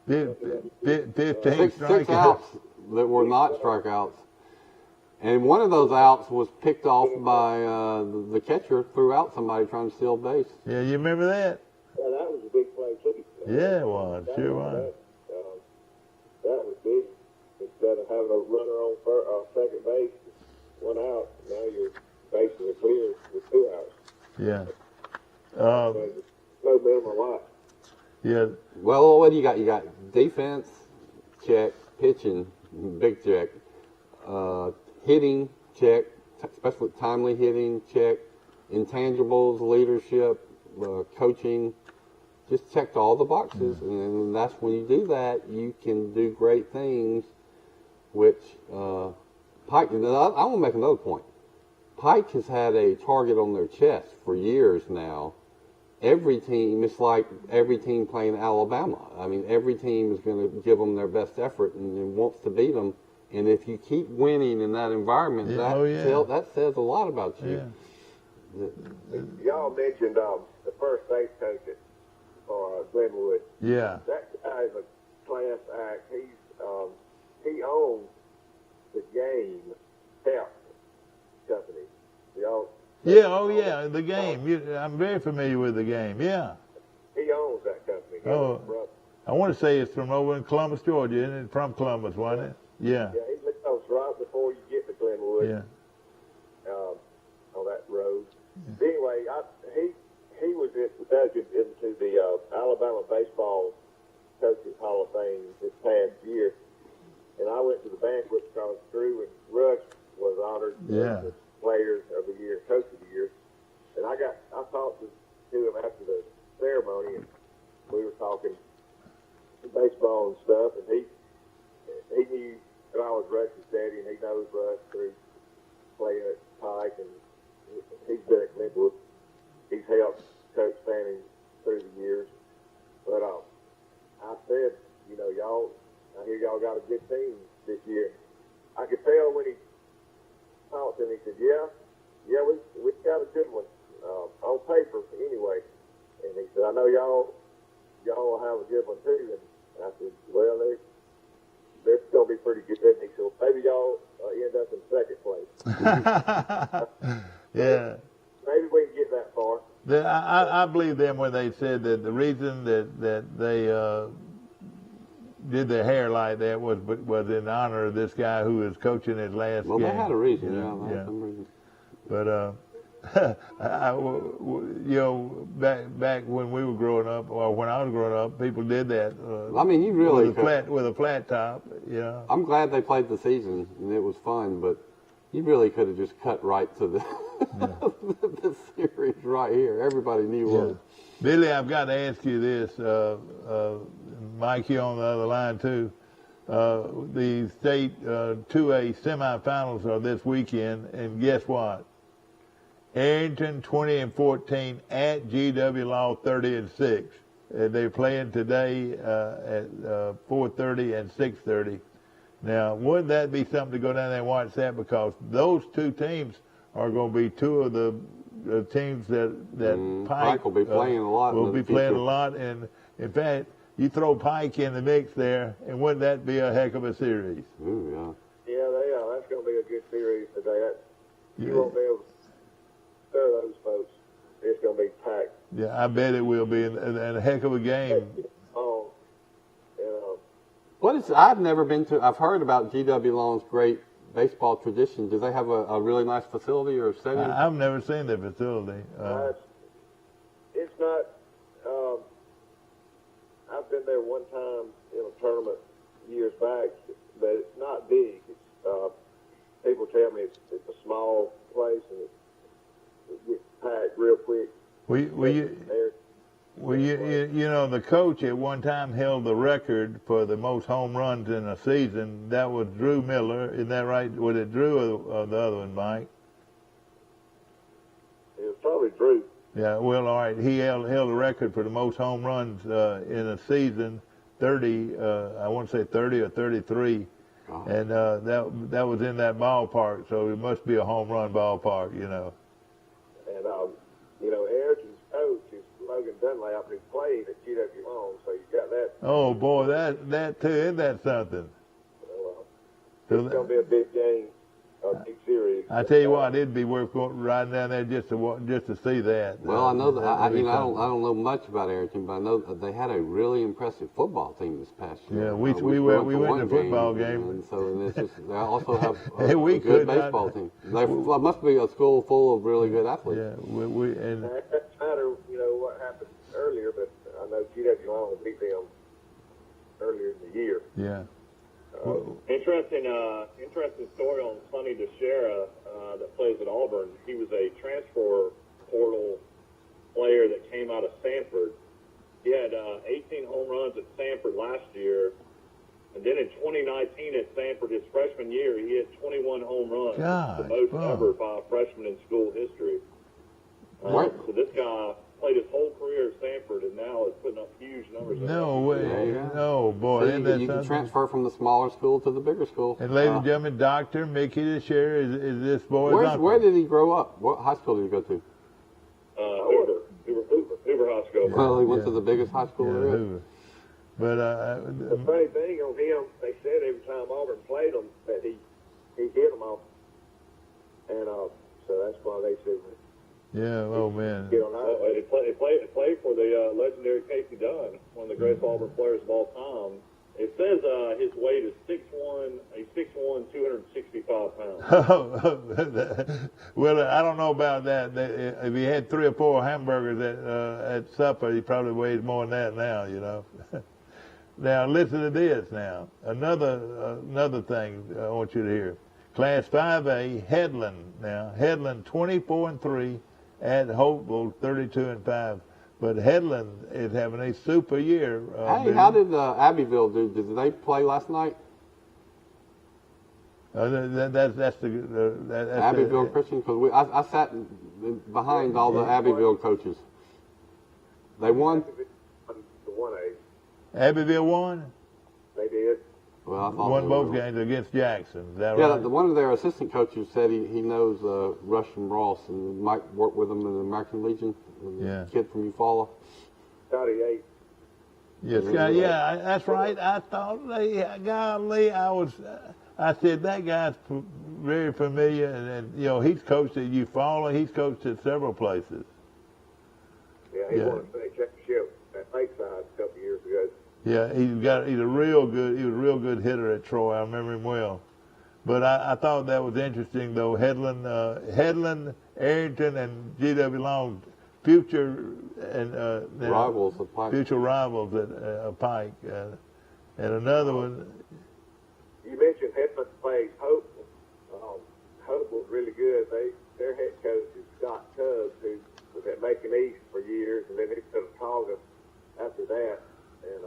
15 six outs that were not strikeouts. And one of those outs was picked off by the catcher, threw out somebody trying to steal base. Yeah, you remember that? Yeah, that was a big play, too. Yeah, it was. Sure was. That was big. Instead of having a runner on second base, one out, now your bases are clear with 2 outs. Yeah. No minimum lot. Yeah. Well, what do you got? You got defense, check, pitching, big check, hitting, check, especially timely hitting, check, intangibles, leadership, coaching. Just checked all the boxes, and that's when you do that, you can do great things. Which Pike, I want to make another point. Pike has had a target on their chest for years now. Every team, it's like every team playing Alabama. I mean, every team is going to give them their best effort and wants to beat them. And if you keep winning in that environment, that says a lot about you. Yeah. Y'all mentioned the first base coach for Glenwood. Yeah. That guy is a class act. He owns the game health company. The game. I'm very familiar with the game. Yeah. He owns that company. I want to say it's from over in Columbus, Georgia, isn't it? From Columbus, wasn't it? Yeah. Yeah, he lives right before you get to Glenwood. Yeah. on that road. Anyway, he was inducted into the Alabama Baseball Coaches Hall of Fame this past year, and I went to the banquet because Drew and Rush was honored as the Players of the Year, Coach of the Year, and I talked to him after the ceremony, and we were talking baseball and stuff, and he knew that I was Rush's daddy, and he knows Rush through playing at Pike, and he's been at Glenwood. He's helped Coach Fanning through the years. But I said, you know, I hear y'all got a good team this year. I could tell when he talked to me, he said, yeah, we got a good one on paper anyway. And he said, I know y'all will have a good one too. And I said, well, they're going to be pretty good. And he said, well, maybe y'all end up in second place. Yeah. Maybe we can get that far. I believe them when they said that the reason that they did their hair like that was in honor of this guy who was coaching his last game. Well, they had a reason, yeah. Some reason. But you know, back when we were growing up, or when I was growing up, people did that. I mean, you really with a flat top. Yeah. I'm glad they played the season and it was fun, but you really could have just cut right to the the series right here. Everybody knew what. Billy, I've got to ask you this. Mike, you on the other line too. The state 2A semifinals are this weekend, and guess what? Arrington 20-14 at GW Law 30-6. They're playing today at 4:30 and 6:30. Now, wouldn't that be something to go down there and watch that? Because those two teams are going to be two of the teams that Pike will be playing a lot. Will be playing a lot, and in fact, you throw Pike in the mix there, and wouldn't that be a heck of a series? Ooh, yeah. Yeah, they are. That's going to be a good series today. You won't be able to stir those folks. It's going to be packed. Yeah, I bet it will be, and a heck of a game. I've never been to. I've heard about GW Long's great baseball tradition. Do they have a really nice facility or setting? I've never seen the facility. It's not. I've been there one time in a tournament years back, but it's not big. It's, people tell me it's a small place and it gets packed real quick. You know, the coach at one time held the record for the most home runs in a season. That was Drew Miller. Isn't that right? Was it Drew or the other one, Mike? It was probably Drew. Yeah, well, all right. He held the record for the most home runs in a season, 30, I want to say 30 or 33. Oh. And that was in that ballpark, so it must be a home run ballpark, you know. And, you know, Ayrton's coach is Logan Dunlap, who played at GW Long, so you got that. Oh, boy, that too, isn't that something? It's going to be a big game, a big series. I tell you what, it'd be worth riding down there just to see that. Well, I know that. I don't know much about Arrington, but I know that they had a really impressive football team this past year. Yeah, we went to a football game. And so it's just, they also have a good baseball team. There must be a school full of really good athletes. Yeah, and it doesn't matter, you know, what happened earlier, but I know GW Long beat them earlier in the year. Yeah. Interesting story on Sonny DeShera that plays at Auburn. He was a transfer portal player that came out of Stanford. He had 18 home runs at Stanford last year, and then in 2019 at Stanford, his freshman year, he hit 21 home runs, the most ever by a freshman in school history. So this guy played his whole career at Stanford and now is putting up huge numbers. No way. No, boy. So you can transfer from the smaller school to the bigger school. And ladies and gentlemen, Dr. Mickey DeShera is this boy's uncle. Where did he grow up? What high school did he go to? Hoover High School. Well, he went to the biggest high school there is. Hoover. But the funny thing on him, they said every time Auburn played him that he hit them off. And so that's why they said yeah, oh man. He played for the legendary Casey Dunn, one of the greatest Auburn players of all time. It says his weight is 6'1", he's 6'1", 265 pounds. Well, I don't know about that. If he had 3 or 4 hamburgers at supper, he probably weighs more than that now, you know. Now, listen to this now. Another thing I want you to hear. Class 5A, Headland now. Headland 24-3 at Hopeville 32-5. But Headland is having a super year. Hey, how did Abbeville do? Did they play last night? That's Abbeville Christian? Because I sat behind all the Abbeville coaches. They won? The 1A. Abbeville won? They did. Well, I thought won they both were. games against Jackson. Is that Yeah, right? one of their assistant coaches said he knows Rush and Ross and might work with them in the American Legion. Yeah. Kid from Eufaula. Scotty 8. Yes, yeah, that's right. I thought, golly, I said that guy's very familiar, and you know he's coached at Eufaula. He's coached at several places. Yeah, he won a state championship at Lakeside a couple of years ago. Yeah, he's a real good hitter at Troy. I remember him well. But I thought that was interesting though. Headland, Arrington, and G.W. Long, future and Rivals of Pike. future rivals at Pike, and another one. You mentioned Headland plays Hope. Hope was really good. Their head coach is Scott Tubbs, who was at Macon East for years, and then he took Tonga after that, and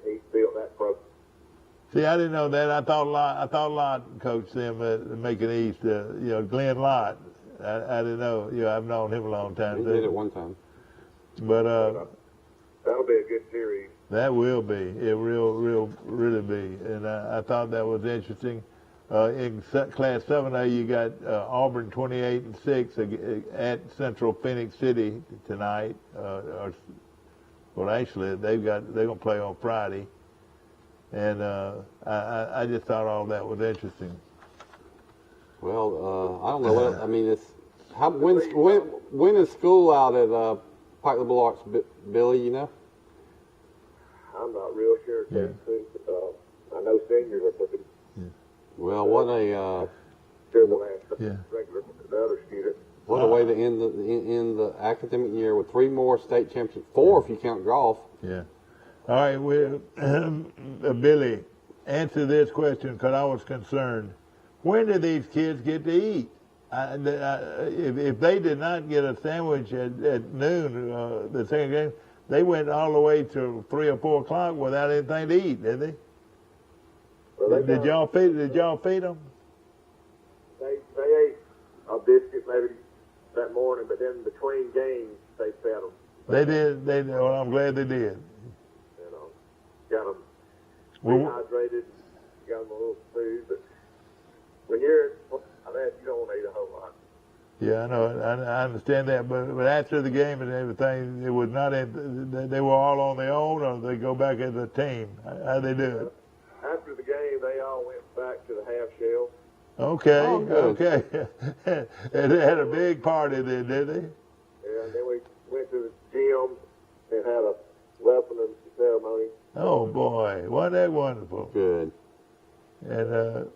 he built that program. See, I didn't know that. I thought Lott coached them at Macon East. Glenn Lott. I didn't know. I've known him a long time. He did it one time. But that'll be a good series. that will be. It will really be. And I thought that was interesting. In Class 7A, you got Auburn 28-6 at Central Phoenix City tonight. Well, actually, they're gonna play on Friday. And I just thought all that was interesting. Well, I don't know what I mean. It's when is school out at Pike Liberal Arts, Billy? You know? I'm not real sure. Yeah. I know seniors are pretty Well, what a sure the last Yeah. regular the other student. what a way to end the academic year with 3 more state championships, 4 if you count golf. Yeah. All right, Billy, answer this question because I was concerned. When do these kids get to eat? If they did not get a sandwich at noon, the second game, they went all the way to 3 or 4 o'clock without anything to eat, did they? Well, Did y'all feed them? They ate a biscuit maybe that morning, but then between games they fed them. They did. Well, I'm glad they did. Got them Well, rehydrated, got them a little food. But when you're in that, you don't want to eat a whole lot. yeah, I know. I understand that, but after the game and everything, it was not. They were all on their own, or they go back as a team. How they do it? After the game, they all went back to the half shell. Okay, Oh, good. okay. And they had a big party then, did they? Yeah, and then we went to the gym and had a weapon ceremony. Oh boy, wasn't that wonderful? Good. And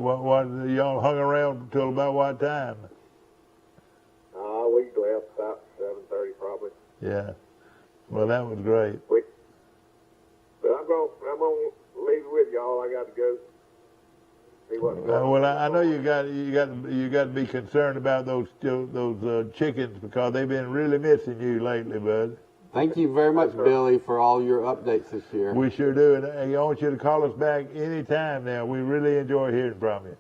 what y'all hung around till about what time? We left about 7:30 probably. Yeah. Well, that was great. But I'm gonna leave it with y'all. I got to go. See what's going on. Well, I know you got to be concerned about those chickens because they've been really missing you lately, bud. Thank you very much, Billy, for all your updates this year. We sure do, and I want you to call us back anytime now. We really enjoy hearing from you.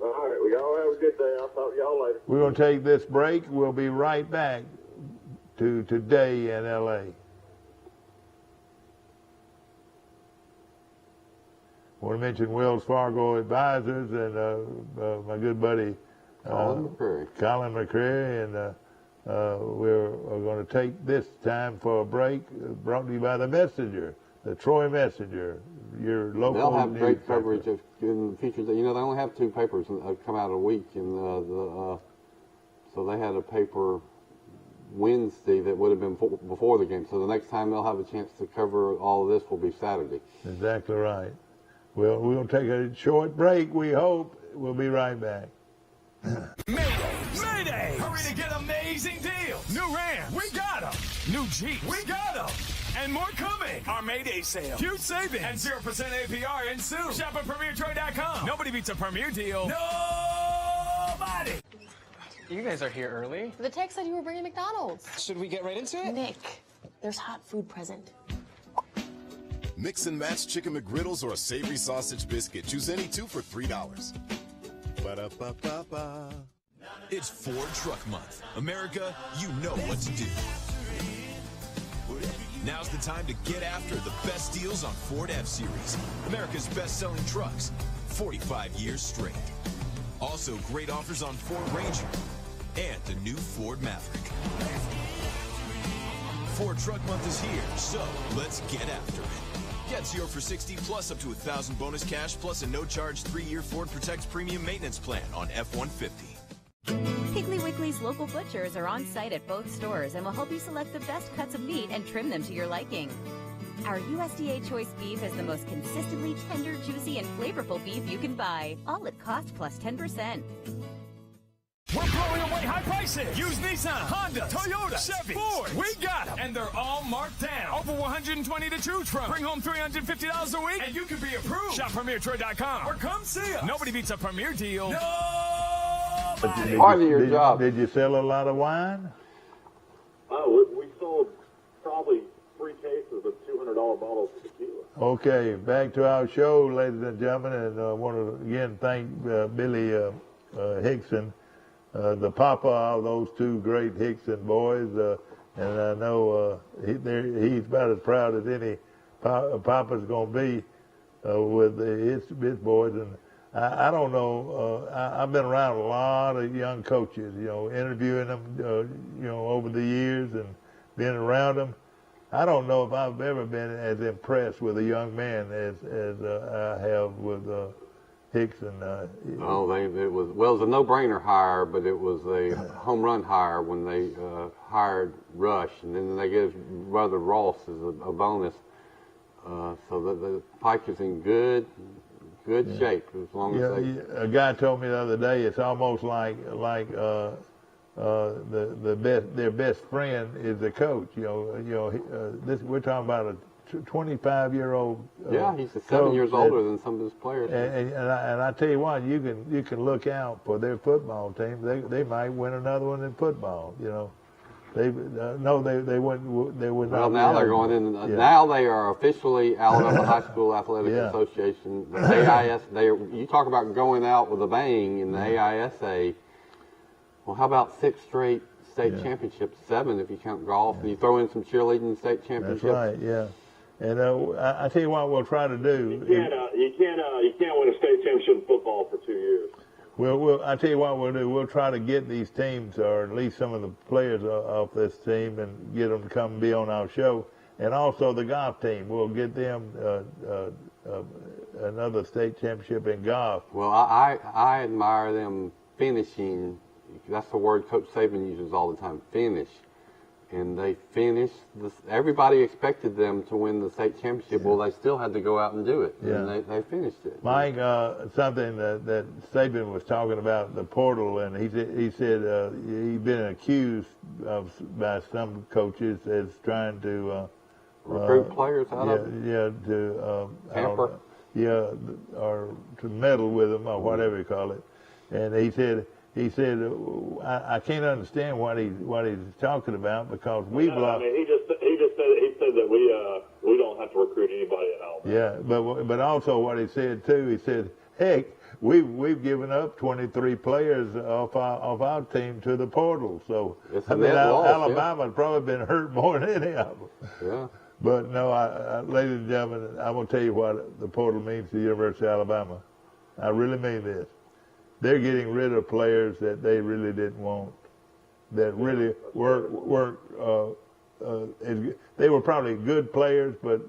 All right. Well, y'all have a good day. I'll talk to y'all later. We're going to take this break. We'll be right back to Today in L.A. I want to mention Wells Fargo Advisors and my good buddy Colin McCreary, and we're going to take this time for a break, brought to you by the Messenger, the Troy Messenger, your local They'll have great newspaper. coverage in the future. You know, they only have 2 papers that come out a week, and so they had a paper Wednesday that would have been before the game. So the next time they'll have a chance to cover all of this will be Saturday. Exactly right. Well, we'll take a short break, we hope. We'll be right back. Mayday! Hurry to get amazing deals. New Ram, we got them. New Jeep, we got them. And more coming. Our Mayday sale. Huge savings. And 0% APR in soon. Shop at PremierTrade.com. Nobody beats a Premier deal. Nobody! You guys are here early. The text said you were bringing McDonald's. Should we get right into it? Nick, there's hot food present. Mix and match chicken McGriddles or a savory sausage biscuit. Choose any two for $3. Ba-da-ba-ba-ba. It's Ford Truck Month. America, you know what to do. Now's the time to get after the best deals on Ford F-Series, America's best-selling trucks, 45 years straight. Also, great offers on Ford Ranger and the new Ford Maverick. Ford Truck Month is here, so let's get after it. Get 0 for 60 plus up to $1,000 bonus cash plus a no-charge 3-year Ford Protect Premium Maintenance Plan on F-150. Piggly Wiggly's local butchers are on site at both stores and will help you select the best cuts of meat and trim them to your liking. Our USDA choice beef is the most consistently tender, juicy, and flavorful beef you can buy, all at cost plus 10%. We're blowing away high prices. Use Nissan, Honda, Toyota, Chevy, Ford. We got them. And they're all marked down. Over 120 to choose from. Bring home $350 a week and you can be approved. Shop PremierTrade.com or come see us. Nobody beats a Premier deal. Nobody. Part of your job. Did you sell a lot of wine? We sold probably 3 cases of $200 bottles of tequila. Okay, back to our show, ladies and gentlemen, and I want to again thank Billy Hickson, the papa of those 2 great Hickson boys, and I know he's about as proud as any papa's going to be with his boys. And I don't know, I've been around a lot of young coaches, interviewing them, over the years and being around them. I don't know if I've ever been as impressed with a young man as I have with Hickson. It was a no-brainer hire, but it was a home run hire when they hired Rush, and then they gave brother Ross as a bonus. So the Pike is in good shape as long as they. A guy told me the other day it's almost like their best friend is the coach. We're talking about a 25-year-old. He's 7 years older than some of his players. And I tell you what, you can look out for their football team. They might win another one in football. They would not. Well, now they're going in. Now they are officially Alabama High School Athletic Association. The AIS. You talk about going out with a bang in the AISA. Well, how about 6 straight state championships? 7 if you count golf, and you throw in some cheerleading state championships. That's right. Yeah. And I tell you what, we'll try to do. You can't win a state championship in football for 2 years. I tell you what we'll do. We'll try to get these teams, or at least some of the players off this team, and get them to come be on our show. And also the golf team. We'll get them another state championship in golf. Well, I admire them finishing. That's the word Coach Saban uses all the time, finish. And they finished. Everybody expected them to win the state championship. Well, they still had to go out and do it. Yeah. And they finished it. Mike, something that Saban was talking about, the portal, and he said he'd been accused by some coaches as trying to recruit players out of it? Yeah, to tamper. Or to meddle with them, or whatever you call it. And he said, I can't understand what he's talking about because we've lost. I mean, he said that we don't have to recruit anybody at Alabama. Yeah, but also what he said too, he said, heck, we've given up 23 players off our team to the portal. So Alabama's probably been hurt more than any of them. Yeah. But no, ladies and gentlemen, I'm gonna tell you what the portal means to the University of Alabama. I really mean this. They're getting rid of players that they really didn't want, that really weren't they were probably good players, but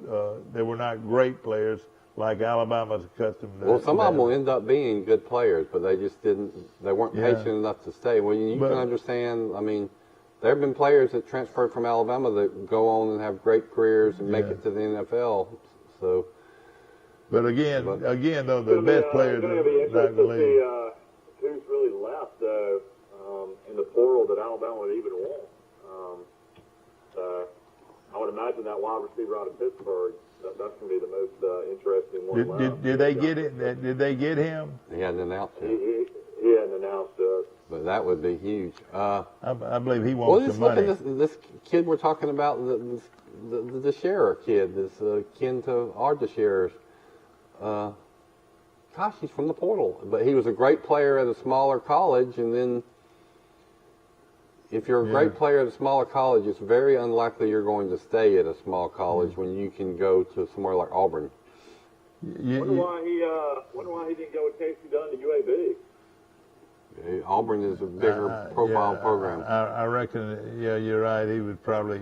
they were not great players like Alabama's accustomed to. Well, some of them will end up being good players, but they just weren't patient enough to stay. Well, you can understand, I mean, there have been players that transferred from Alabama that go on and have great careers and make it to the NFL. So, but again, though, the best players are going to be not in the interested to league. see who's really left in the portal that Alabama would even want. I would imagine that wide receiver out of Pittsburgh. That's going to be the most interesting one left. Did they get it? Did they get him? he hadn't announced it. He hadn't announced it. But that would be huge. I believe he Well, wants just some look money. at this kid we're talking about, the Scherer kid, this kin to our DeSherers. Gosh, he's from the portal. But he was a great player at a smaller college, and then if you're a great player at a smaller college, it's very unlikely you're going to stay at a small college when you can go to somewhere like Auburn. Wonder why he didn't go with Casey Dunn to UAB. Auburn is a bigger profile program. I reckon. Yeah, you're right. He probably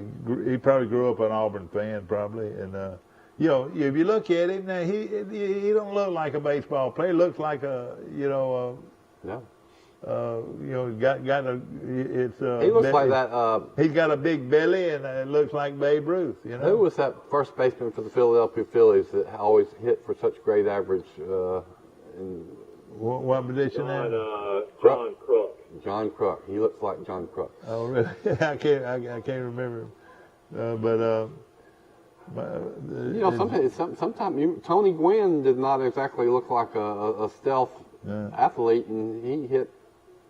grew up an Auburn fan, probably, and if you look at him now, he don't look like a baseball player. He looks like a he looks like that. He's got a big belly, and it looks like Babe Ruth. Who was that first baseman for the Philadelphia Phillies that always hit for such great average? What position now? John Crook. John Crook. He looks like John Crook. Oh, really? I can't remember him. Sometimes Tony Gwynn did not exactly look like a stealth athlete, and he hit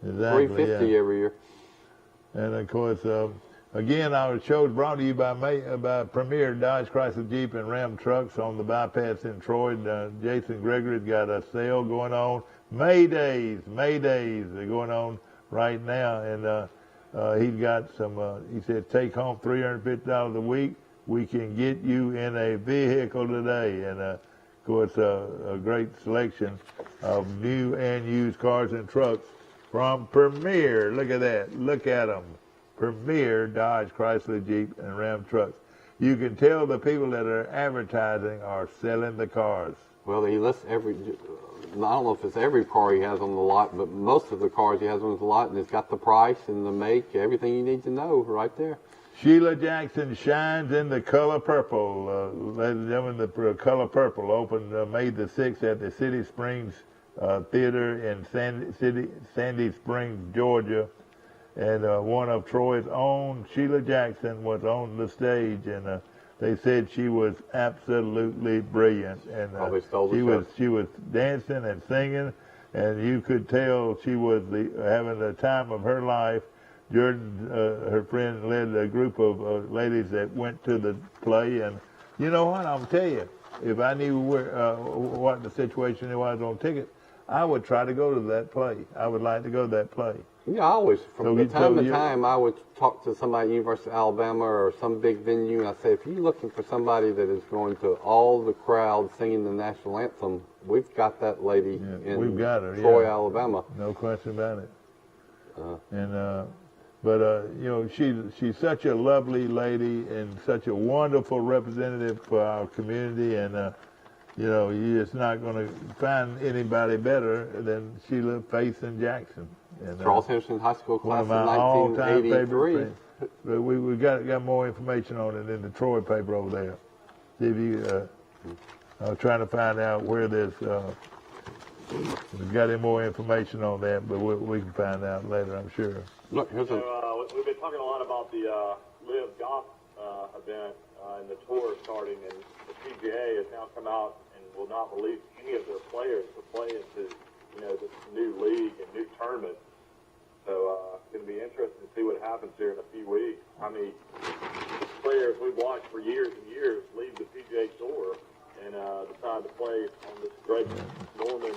350 every year. And of course, again, our show is brought to you by Premier Dodge, Chrysler, Jeep, and Ram trucks on the bypass in Troy. Jason Gregory's got a sale going on. May days are going on right now, and he's got some. He said, take home $350 a week. We can get you in a vehicle today, and of course, a great selection of new and used cars and trucks from Premier. Look at that. Look at them. Premier Dodge, Chrysler, Jeep, and Ram trucks. You can tell the people that are advertising are selling the cars. Well, he lists I don't know if it's every car he has on the lot, but most of the cars he has on the lot, and it's got the price and the make, everything you need to know right there. Sheila Jackson shines in the color purple. Ladies and gentlemen, the color purple opened May the 6th at the City Springs Theater in Sandy Springs, Georgia. And one of Troy's own, Sheila Jackson, was on the stage, and they said she was absolutely brilliant. And probably stole the show. She was dancing and singing, and you could tell she was having the time of her life. Jordan, her friend, led a group of ladies that went to the play, and you know what? I'm tell you, if I knew what the situation was on tickets, I would try to go to that play. I would like to go to that play. Yeah, I always, from time to time, I would talk to somebody at University of Alabama or some big venue, and I say, if you're looking for somebody that is going to all the crowd singing the national anthem, we've got that lady in we've got her, Troy, Alabama. No question about it. But she's such a lovely lady and such a wonderful representative for our community, and you're just not going to find anybody better than Sheila Faith and Jackson. And, Charles Henderson High School class of my all-time 1983. favorite friends. But we got more information on it in the Troy paper over there. See if you, I'm trying to find out where this. We've got any more information on that, but we can find out later, I'm sure. Look, here's we've been talking a lot about the Live Golf event and the tour starting, and the PGA has now come out and will not release any of their players to play into this new league and new tournament. So it's going to be interesting to see what happens here in a few weeks. How many players we've watched for years and years leave the PGA Tour and decide to play on this great Norman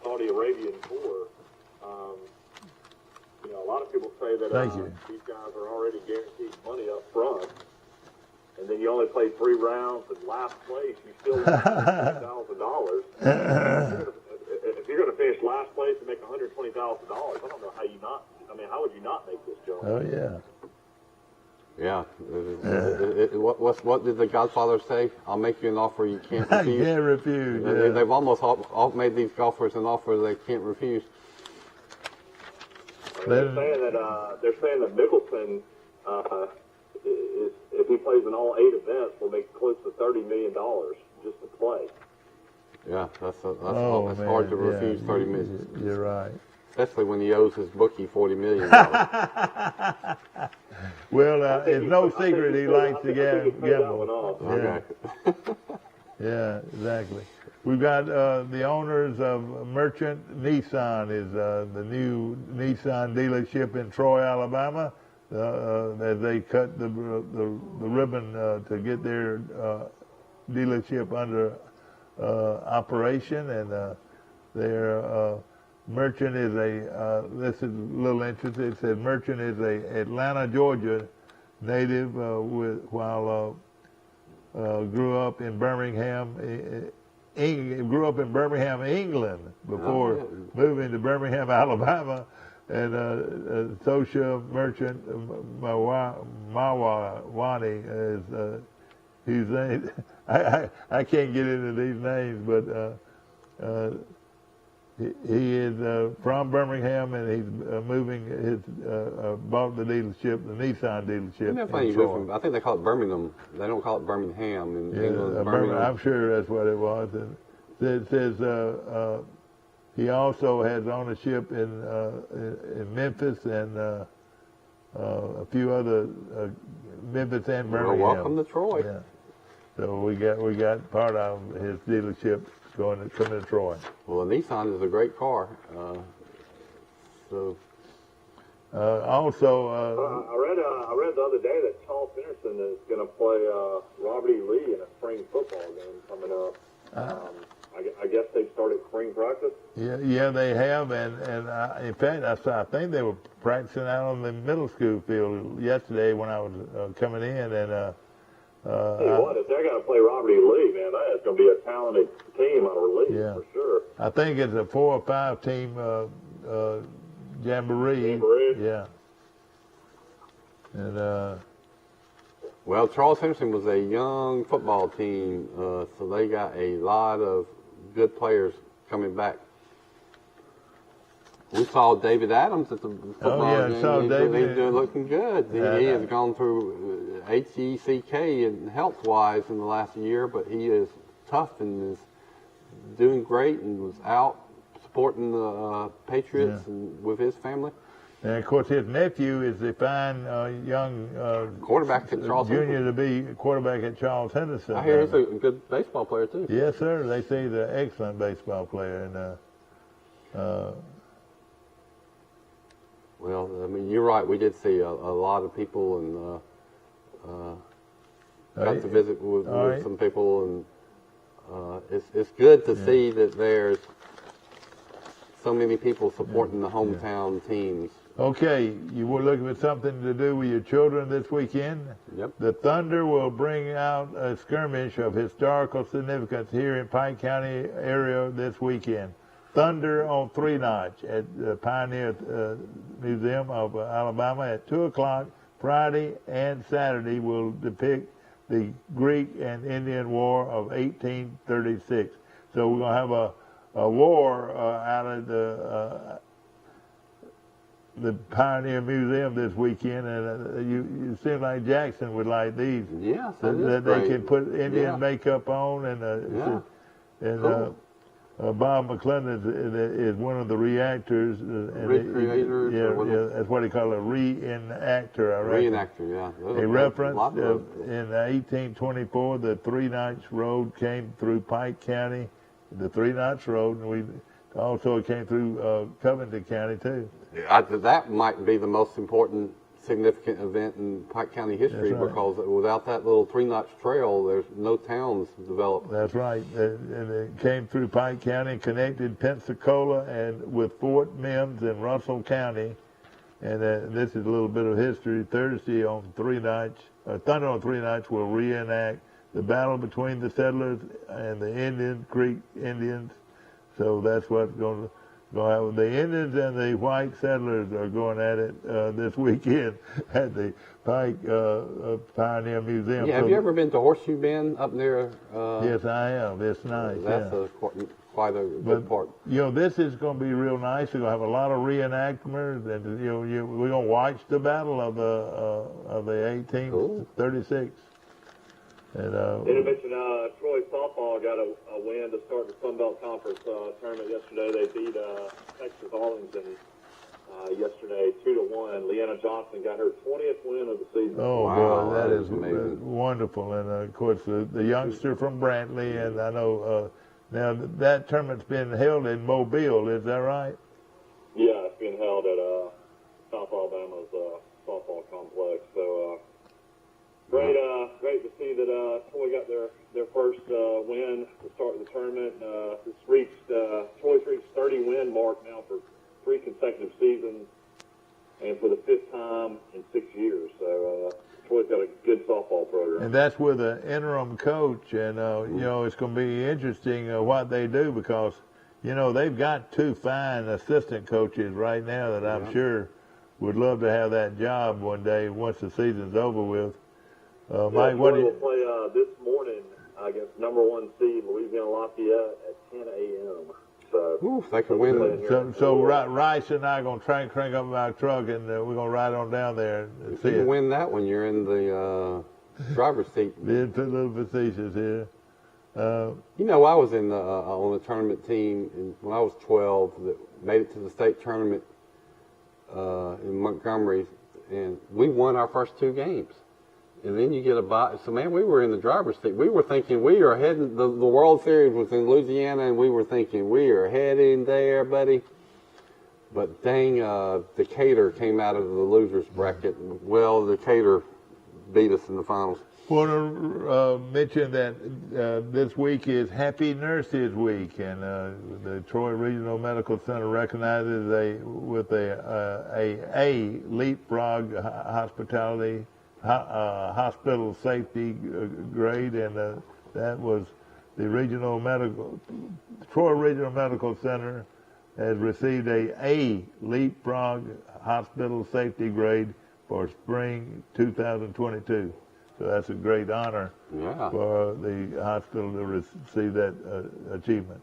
Saudi Arabian tour. A lot of people say that these guys are already guaranteed money up front, and then you only play 3 rounds, and last place you still win $120,000. If you're going to finish last place and make $120,000, I don't know how you not. I mean, how would you not make this jump? Oh yeah. Yeah. What did the Godfather say? I'll make you an offer you can't refuse. I can't refuse. They've almost all made these golfers an offer they can't refuse. They're saying that Mickelson is, if he plays in all 8 events, will make close to $30 million just to play. Yeah, that's hard to refuse 30 million. You're right. Especially when he owes his bookie $40 million. Well, it's no secret he likes to gamble. Okay. Yeah, exactly. We've got the owners of Merchant Nissan is the new Nissan dealership in Troy, Alabama. As they cut the ribbon to get their dealership under operation, and their Merchant is this is a little interesting. It says Merchant is a Atlanta, Georgia native, while grew up in Birmingham, England before moving to Birmingham, Alabama. And Tosha Merchant Mawani is his name. I can't get into these names, but he is from Birmingham, and he's bought the dealership, the Nissan dealership. Isn't that funny? I think they call it Birmingham. They don't call it Birmingham in England. Birmingham. I'm sure that's what it was. And it says he also has ownership in Memphis and a few other Memphis and Birmingham. Well, welcome to Troy. Yeah. So we got part of his dealership coming to Troy. Well, a Nissan is a great car. Also, I read the other day that Charles Henderson is going to play Robert E. Lee in a spring football game coming up. I guess they've started spring practice. Yeah, they have, and in fact, I think they were practicing out on the middle school field yesterday when I was coming in, and. If they're going to play Robert E. Lee, man, that's going to be a talented team on release for sure. I think it's a 4 or 5 team jamboree. Yeah. And well, Charles Henderson was a young football team, so they got a lot of good players coming back. We saw David Adams at the football game. He's looking good. He has gone through HECK and health-wise in the last year, but he is tough and is doing great and was out supporting the Patriots and with his family. And, of course, his nephew is the fine young quarterback at Charles junior to be quarterback at Charles Henderson. I hear he's a good baseball player, too. Yes, sir. They say he's an excellent baseball player. And well, I mean, you're right. We did see a lot of people and got to visit with some people, and it's good to see that there's so many people supporting the hometown teams. Okay, you were looking for something to do with your children this weekend? Yep. The Thunder will bring out a skirmish of historical significance here in Pike County area this weekend. Thunder on 3 Notch at the Pioneer Museum of Alabama at 2 o'clock Friday and Saturday will depict the Greek and Indian War of 1836. So we're going to have a war out of the Pioneer Museum this weekend, and you seem like Jackson would like these. Yeah, that they can put Indian makeup on, and cool. Bob McClendon is one of the reactors. Recreators. That's what they call a reenactor, I reckon. Reenactor, yeah. A reference in 1824, the 3 Notch Road came through Pike County, the 3 Notch Road, and we also came through Covington County, too. That might be the most important, significant event in Pike County history, because without that little 3 Notch trail, there's no towns developed. That's right. And it came through Pike County, connected Pensacola and with Fort Mims in Russell County. And this is a little bit of history. Thursday on 3 Notch, Thunder on 3 Notch will reenact the battle between the settlers and the Indian Creek Indians. So that's what's going to happen. The Indians and the white settlers are going at it this weekend at the Pike Pioneer Museum. Yeah, have you ever been to Horseshoe Bend up there? Yes, I have. It's nice. That's quite a good part. You know, this is going to be real nice. We're going to have a lot of reenactments, and we're going to watch the battle of the 1836. And didn't mention Troy softball got a win to start the Sun Belt Conference tournament yesterday. They beat Texas Arlington yesterday 2-1. Leanna Johnson got her 20th win of the season. Oh, wow, boy, that is amazing. wonderful. And of course, the youngster from Brantley, and I know now that tournament's been held in Mobile. Is that right? Yeah, it's being held at South Alabama's softball complex. So great to see that Troy got their first win to start the tournament. Troy's reached 30-win mark now for 3 consecutive seasons, and for the 5th time in 6 years. So Troy's got a good softball program. And that's with an interim coach, and it's going to be interesting what they do, because they've got 2 fine assistant coaches right now that I'm sure would love to have that job one day once the season's over with. Mike, what do you? We'll play this morning against #1 seed Louisiana Lafayette at 10 a.m. So they can win. So Rice and I are going to try and crank up my truck, and we're going to ride on down there and see you it. Win that when you're in the driver's seat. Being a little facetious here. I was in on the tournament team when I was 12 that made it to the state tournament in Montgomery, and we won our first 2 games. And then you get a bye. So, man, we were in the driver's seat. We were thinking we are heading, the World Series was in Louisiana, and we were thinking we are heading there, buddy. But dang, Decatur came out of the losers bracket. Well, Decatur beat us in the finals. I want to mention that this week is Happy Nurses Week, and the Troy Regional Medical Center recognizes with a leapfrog hospital safety grade, and that was the Troy Regional Medical Center has received a leapfrog hospital safety grade for spring 2022. So that's a great honor for the hospital to receive that achievement.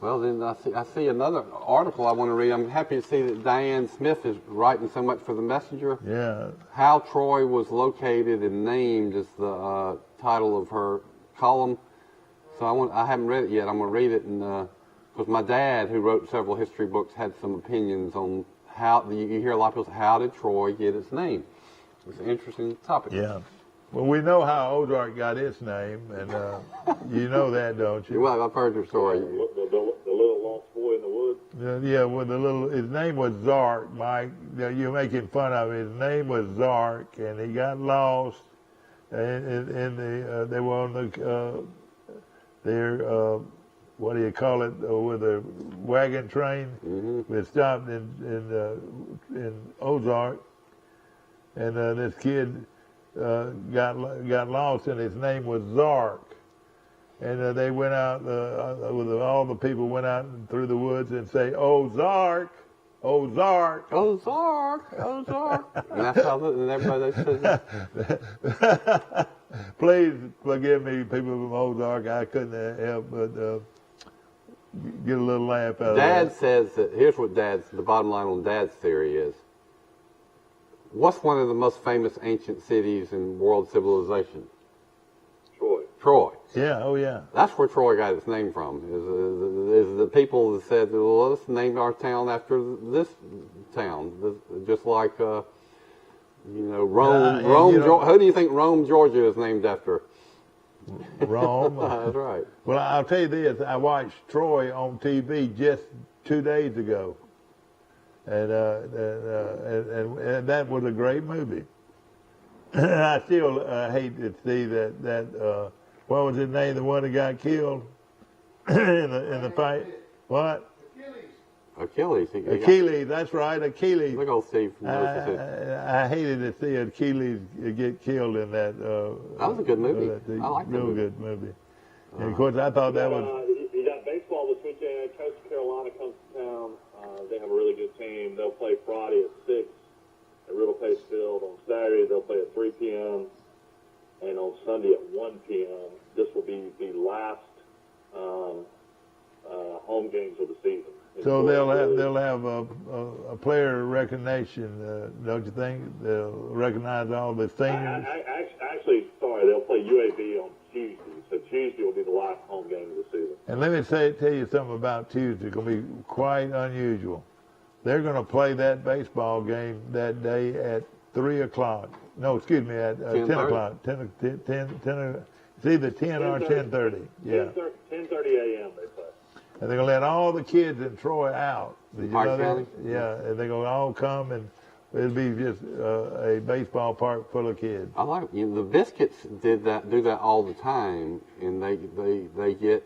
Well, then I see another article I want to read. I'm happy to see that Diane Smith is writing so much for the Messenger. Yeah. How Troy was located and named is the title of her column. So I haven't read it yet. I'm going to read it, and because my dad, who wrote several history books, had some opinions on how you hear a lot of people say, how did Troy get its name? It's an interesting topic. Yeah. Well, we know how Ozark got its name, and you know that, don't you? Well, I've heard your story. The little lost boy in the woods. Yeah, well, his name was Zark, Mike. You're making fun of him. His name was Zark, and he got lost. They were on what do you call it, with a wagon train. Mm-hmm. They stopped in Ozark, and this kid got lost, and his name was Zark. And they went out, all the people went out through the woods and say, "Oh, Zark! Oh, Zark! Oh, Zark! Oh, Zark!" And that's how everybody says it. Please forgive me, people from Ozark. I couldn't help but get a little laugh out of that. Dad says that, here's what the bottom line on Dad's theory is. What's one of the most famous ancient cities in world civilization? Troy. Yeah, oh yeah. That's where Troy got its name from. Is the people that said, well, let's name our town after this town. Just like, Rome. Who do you think Rome, Georgia is named after? Rome. That's right. Well, I'll tell you this. I watched Troy on TV just 2 days ago. And that was a great movie. I still hate to see that what was his name, the one that got killed in the fight? What? Achilles. Achilles, that's right, Achilles. Look old Steve. I hated to see Achilles get killed in that. That was a good movie. I liked it. Real good movie. And of course, I thought that was. You got baseball this weekend. Coastal Carolina comes to town. They have a really good team. They'll play Friday at 6 at Riddle Pace Field. On Saturday, they'll play at 3 p.m. And on Sunday at 1 p.m. This will be the last home games of the season. So they'll have a player recognition, don't you think? They'll recognize all the seniors. Actually, sorry, they'll play UAB on Tuesday. So Tuesday will be the last home game of the season. And let me tell you something about Tuesday. It's going to be quite unusual. They're going to play that baseball game that day at 3 o'clock. No, excuse me, at 10 o'clock. 10, it's either 10 or 10:30. Yeah. 10:30 a.m. they play. And they're going to let all the kids in Troy out. Did you know that? Yeah, and they're going to all come, and it'll be just a baseball park full of kids. I like the Biscuits do that all the time, and they get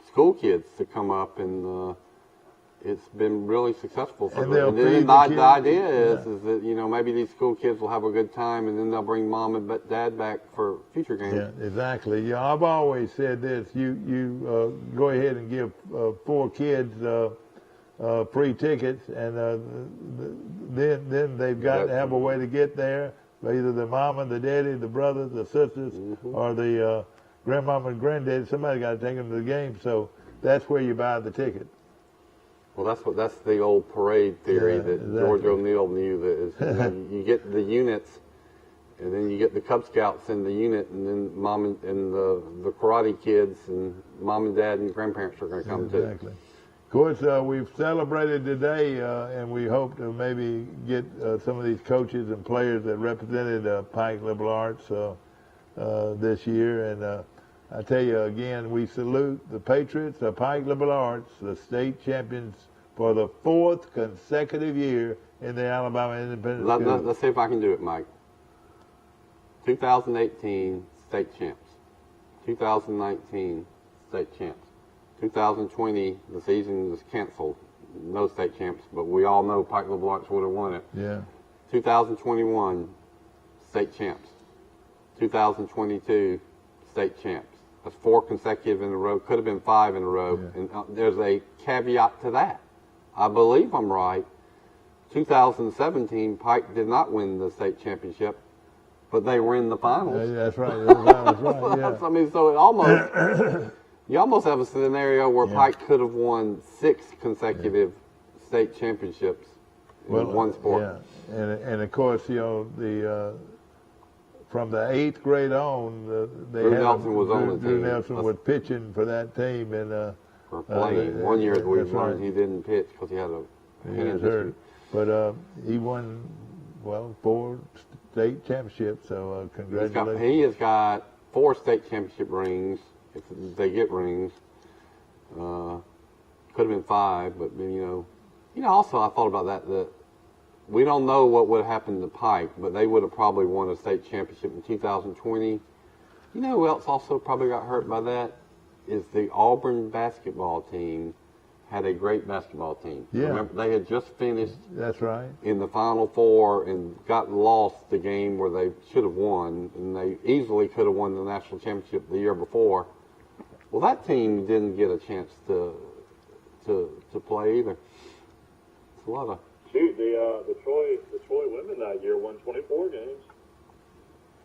school kids to come up, and it's been really successful for them. And then the idea is that maybe these school kids will have a good time, and then they'll bring mom and dad back for future games. Yeah, exactly. Yeah, I've always said this: you go ahead and give 4 kids free tickets, and then they've got to have a way to get there. Either the mama, the daddy, the brothers, the sisters, or the grandmama and granddaddy. Somebody got to take them to the game. So that's where you buy the ticket. Well, that's the old parade theory that George O'Neill knew. That is, you get the units, and then you get the Cub Scouts in the unit, and then mom and the karate kids, and mom and dad and grandparents are going to come too. Exactly. Of course, we've celebrated today, and we hope to maybe get some of these coaches and players that represented Pike Liberal Arts this year. And I tell you again, we salute the Patriots of Pike Liberal Arts, the state champions for the 4th consecutive year in the Alabama Independent School. Let's see if I can do it, Mike. 2018 state champs. 2019 state champs. 2020, the season was canceled. No state champs, but we all know Pike Liberal Arts would have won it. Yeah. 2021 state champs. 2022 state champs. That's 4 consecutive in a row. Could have been 5 in a row. Yeah. And there's a caveat to that. I believe I'm right. 2017, Pike did not win the state championship, but they were in the finals. Yeah, that's right. That's right. Yeah. I mean, so it almost you almost have a scenario where Pike could have won 6 consecutive state championships in one sport. Yeah, and of course, the from the 8th grade on, Drew Nelson was on the team. Drew Nelson was pitching for that team, and for playing. One year we learned he didn't pitch because he had a hand hurt. But he won 4 state championships. So congratulations. He has got 4 state championship rings. If they get rings, could have been 5, but also I thought about that we don't know what would have happened to Pike, but they would have probably won a state championship in 2020. You know who else also probably got hurt by that? Is the Auburn basketball team had a great basketball team. Yeah. Remember, they had just finished That's right. in the Final Four and got lost the game where they should have won, and they easily could have won the national championship the year before. Well, that team didn't get a chance to play either. It's a lot of... Shoot, the Troy women that year won 24 games.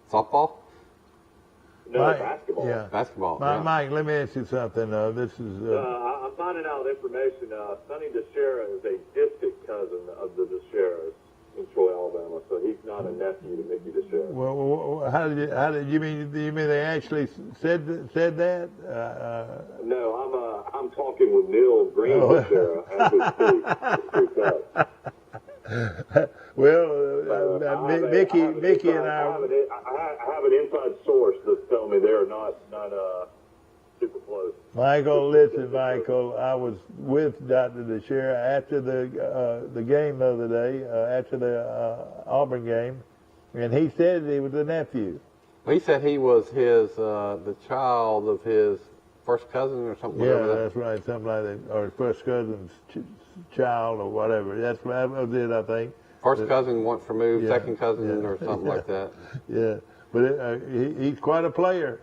Softball? No, Mike, basketball. Yeah. Basketball. Mike, let me ask you something. This is. I'm finding out information. Sonny DeShera is a distant cousin of the DeSheras in Troy, Alabama, so he's not a nephew to Mickey DeShera. Well, how did you mean? Do you mean they actually said that? No, I'm talking with Neil Green DeShera as we speak. Well, Mickey and I have an inside source that's telling me they're not super close. Michael, listen, Michael. I was with Dr. DeShera after the game the other day, after the Auburn game, and he said he was a nephew. He said he was the child of his first cousin or something. Yeah, that's right, something like that, or his first cousin's child or whatever. That was it, I think. First cousin once removed, second cousin or something like that. Yeah, but he's quite a player.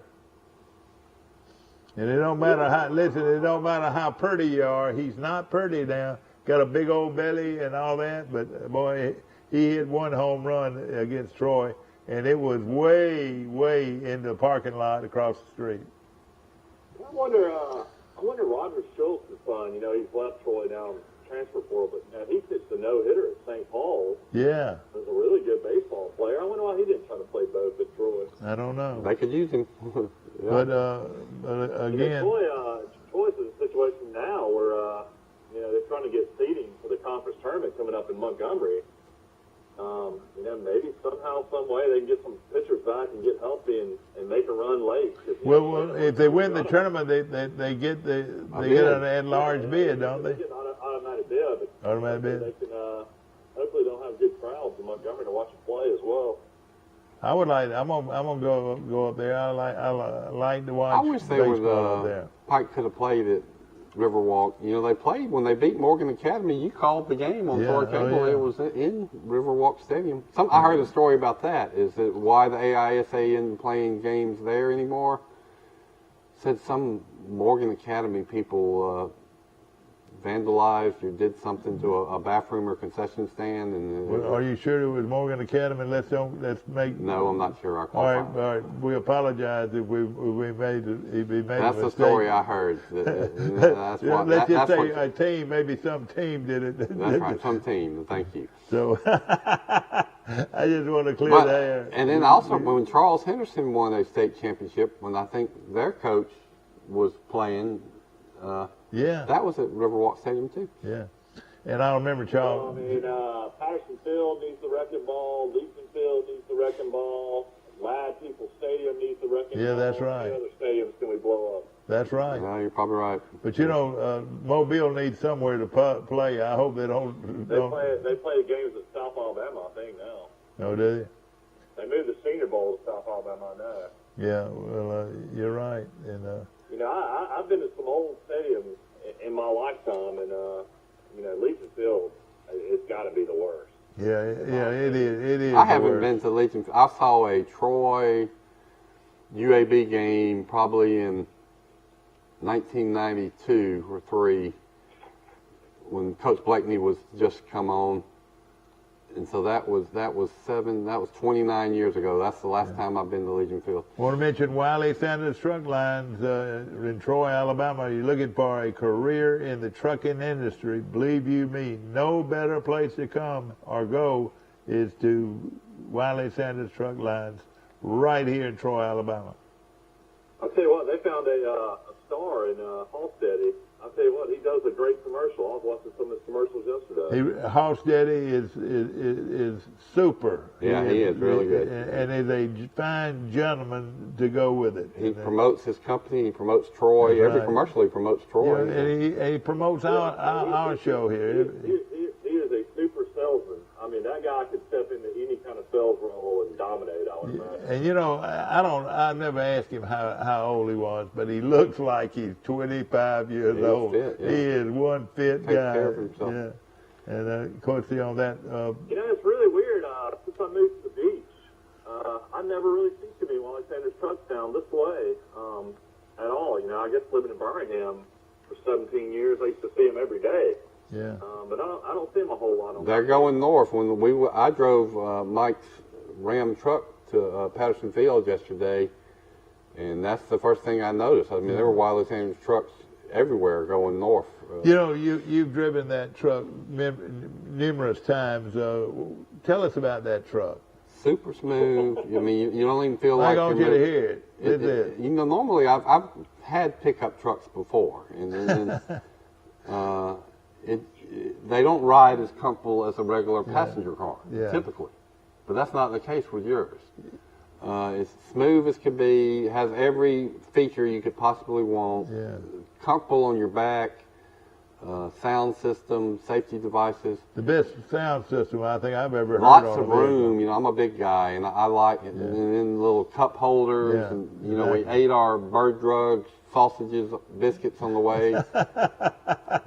And it don't matter it don't matter how pretty you are. He's not pretty now. Got a big old belly and all that, but boy, he hit 1 home run against Troy, and it was way in the parking lot across the street. I wonder wonder Roger Schultz is fun. You know, he's left Troy now in transfer portal, but now he pitched a no-hitter at St. Paul. Yeah. He's a really good baseball player. I wonder why he didn't try to play both at Troy. I don't know. They could use him. Yeah. But again, Troy's in a situation now where you know, they're trying to get seeding for the conference tournament coming up in Montgomery. You know, maybe somehow, some way, they can get some pitchers back and get healthy and make a run late. well, if they win the tournament, they get an at-large bid, don't they? They get an automatic bid. Automatic bid. They can hopefully they'll have good crowds in Montgomery to watch them play as well. I would like. I'm gonna go up there. I like to watch. I wish they would. up there. Pike could have played at Riverwalk. You know, they played when they beat Morgan Academy. You called the game on Troy Cable. It was in Riverwalk Stadium. I heard a story about that. Is that why the AISA isn't playing games there anymore? Said some Morgan Academy people vandalized or did something to a bathroom or concession stand. And Well, are you sure it was Morgan Academy? Let's make. No, I'm not sure. All right. We apologize if we made a mistake. That's the story I heard. That's what, Let's just say what, a team, maybe some team did it. That's right, some team. Thank you. So I just want to clear the air. And then also when Charles Henderson won a state championship, when I think their coach was playing. Yeah. That was at Riverwalk Stadium, too. Yeah. And I remember Charles. I mean, Patterson Field needs the wrecking ball. Leeson Field needs the wrecking ball. Ladd Peoples Stadium needs the wrecking ball. Yeah, that's right. How many other stadiums can we blow up? That's right. No, you're probably right. But, you know, Mobile needs somewhere to play. I hope they don't. They play games at South Alabama, I think, now. Oh, do They moved the Senior Bowl to South Alabama, I know. they? Yeah, well, you're right. And you know, I've been to some old stadiums in my lifetime, and you know, Legion Field, it's got to be the worst. yeah, it is. It is. I haven't been to Legion. I saw a Troy UAB game probably in 1992 or 3 when Coach Blakeney was just come on. And so that was 29 years ago. That's the last time I've been to Legion Field. I want to mention Wiley Sanders Truck Lines in Troy, Alabama. You're looking for a career in the trucking industry. Believe you me, no better place to come or go is to Wiley Sanders Truck Lines right here in Troy, Alabama. I'll tell you what, they found a star in Halsteady. I'll tell you what, he does a great commercial. I was watching some of his commercials yesterday. Halsteady is super. Yeah, he is really good. And is a fine gentleman to go with it. He promotes his company. He promotes Troy. That's Every right. commercial he promotes Troy. Yeah, and he promotes our show here. He is a super salesman. I mean, that guy could step into any kind of sales role and dominate, I would imagine. And you know, I never asked him how old he was, but he looks like he's 25 years old. Fit, yeah. He is one fit Takes guy. care of himself. Yeah. And of course, on that. You know, it's really weird. Since I moved to the beach, I never really seen too many Wiley Sanders trucks down this way at all. You know, I guess living in Birmingham for 17 years, I used to see them every day. Yeah. But I don't see them a whole lot on. They're going north. When I drove Mike's Ram truck to Patterson Field yesterday, and that's the first thing I noticed. I mean, there were Wiley Sanders trucks everywhere going north. You know, you've driven that truck numerous times. Tell us about that truck. Super smooth. I mean, you don't even feel like. I want you to hear it. You know, normally I've had pickup trucks before, and they don't ride as comfortable as a regular passenger car, typically. But that's not the case with yours. It's smooth as can be, has every feature you could possibly want, comfortable on your back, sound system, safety devices. The best sound system I think I've ever heard. Lots of room. You know, I'm a big guy, and I like it. Yeah. And then little cup holders, and you know, we ate our bird drugs, sausages, biscuits on the way.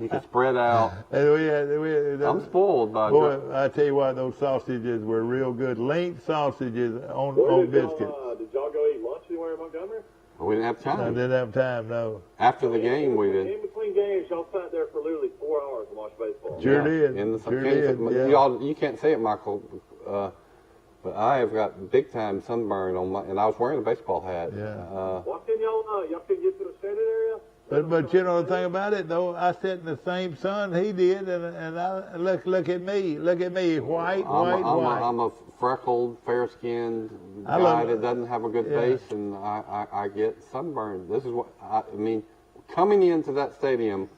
You can spread out. And I'm spoiled by. Boy, I tell you what, those sausages were real good. Link sausages on biscuits. Did y'all go eat lunch anywhere in Montgomery? We didn't have time. I didn't have time, no. After the game, we did. In between games, y'all sat there for literally 4 hours and watched baseball. Sure did. You can't see it, Michael, but I have got big time sunburn on my, and I was wearing a baseball hat. Yeah. Why couldn't y'all couldn't get to a shaded area? But you know the thing about it though, I sit in the same sun he did, and I look at me, white. I'm a freckled, fair-skinned guy that doesn't have a good face, and I get sunburned. This is what I mean. Coming into that stadium,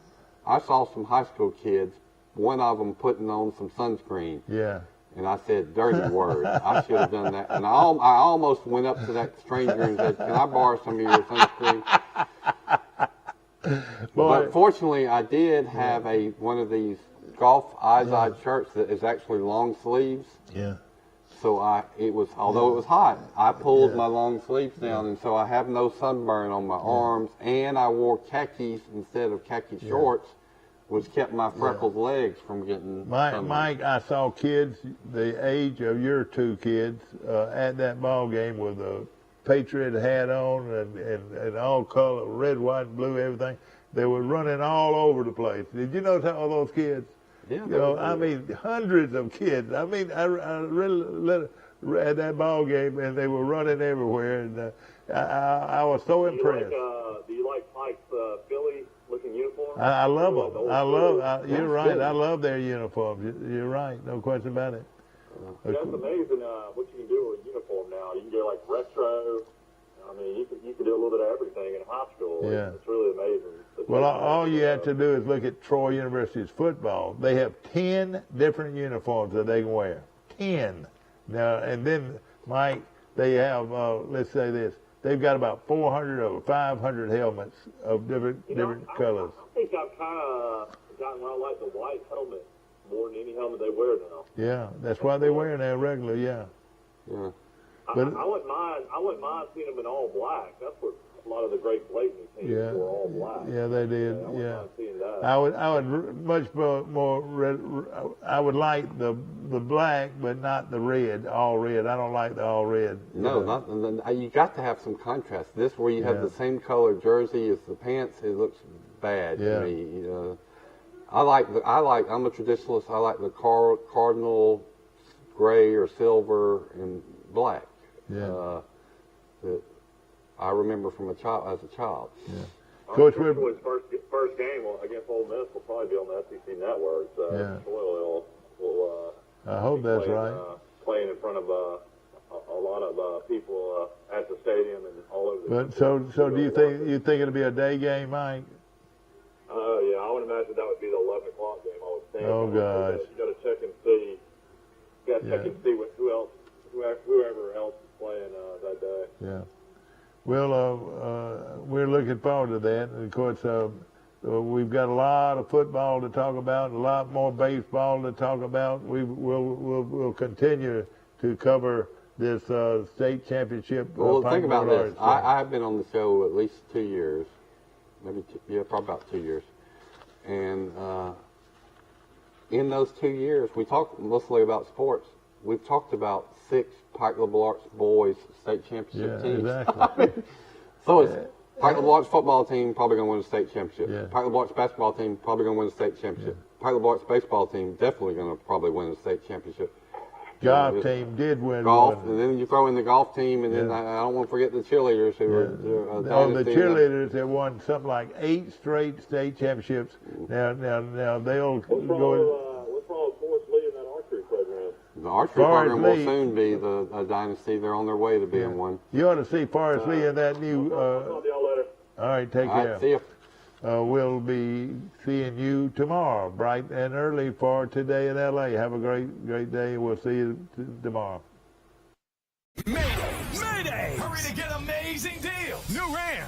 I saw some high school kids. One of them putting on some sunscreen. Yeah. And I said, dirty word. I should have done that. And I almost went up to that stranger and said, can I borrow some of your sunscreen? But fortunately, I did have one of these golf eyes-eyed shirts that is actually long sleeves. Yeah. So although it was hot, I pulled my long sleeves down, and so I have no sunburn on my arms, and I wore khakis instead of khaki shorts, which kept my freckled legs from getting sunburned. Mike, I saw kids the age of your two kids at that ball game with a Patriot hat on and all color, red, white, blue, everything. They were running all over the place. Did you notice all those kids? Yeah. You know, I mean, hundreds of kids. I mean, I really at that ball game, and they were running everywhere, and I was so impressed. Do you like Mike's Philly-looking uniform? I love them. You're right. I love their uniforms. You're right. No question about it. That's amazing what you can do with a uniform now. You can go like retro. I mean, you can do a little bit of everything in high school. Yeah. It's really amazing. Well, all you have to do is look at Troy University's football. They have 10 different uniforms that they can wear. 10. Now, and then, Mike, they have, let's say this, they've got about 400 or 500 helmets of different colors. I think I've kind of gotten I like the white helmet more than any helmet they wear now. Yeah, that's why they wear now regularly, yeah. Yeah. But I wouldn't mind seeing them in all black. That's what a lot of the great Blakeney teams were, all black. Yeah, they did. I wouldn't mind seeing that. I would much more red. I would like the black, but not the red. All red. I don't like the all red. No, you got to have some contrast. This where you have the same color jersey as the pants, it looks bad to me. I'm a traditionalist. I like the cardinal gray or silver and black. Yeah. That I remember from as a child. Yeah. Coach, his first game against Ole Miss will probably be on the SEC network. So I hope that's right. Playing in front of a lot of people at the stadium and all over. But so do you think it'll be a day game, Mike? Yeah, I would imagine that would be the 11 o'clock game. I would think. Oh gosh. You got to check and see. You got to check and see whoever else is playing that day. Yeah. Well, we're looking forward to that. And of course, we've got a lot of football to talk about, a lot more baseball to talk about. We'll continue to cover this state championship. Well, think about this. I've been on the show at least 2 years, probably about 2 years, and in those 2 years, we talked mostly about sports. We've talked about 6 Pike Liberal Arts boys state championship teams. Exactly. So it's Pike Liberal Arts football team probably going to win a state championship. Yeah. Pike Liberal Arts basketball team probably going to win a state championship. Pike Liberal Arts baseball team definitely going to probably win a state championship. Golf team did win golf, one. And then you throw in the golf team, and then I don't want to forget the cheerleaders who were the cheerleaders have won something like 8 straight state championships. Now they'll go. What's wrong with Forrest Lee in that archery program? The archery program will soon be a dynasty. They're on their way to being one. You ought to see Forrest Lee in that new. I'll see y'all later. All right, take All care. right, see you. We'll be seeing you tomorrow, bright and early for Today in L.A. Have a great day. We'll see you tomorrow. Mayday! Mayday! Hurry to get amazing deals. New Ram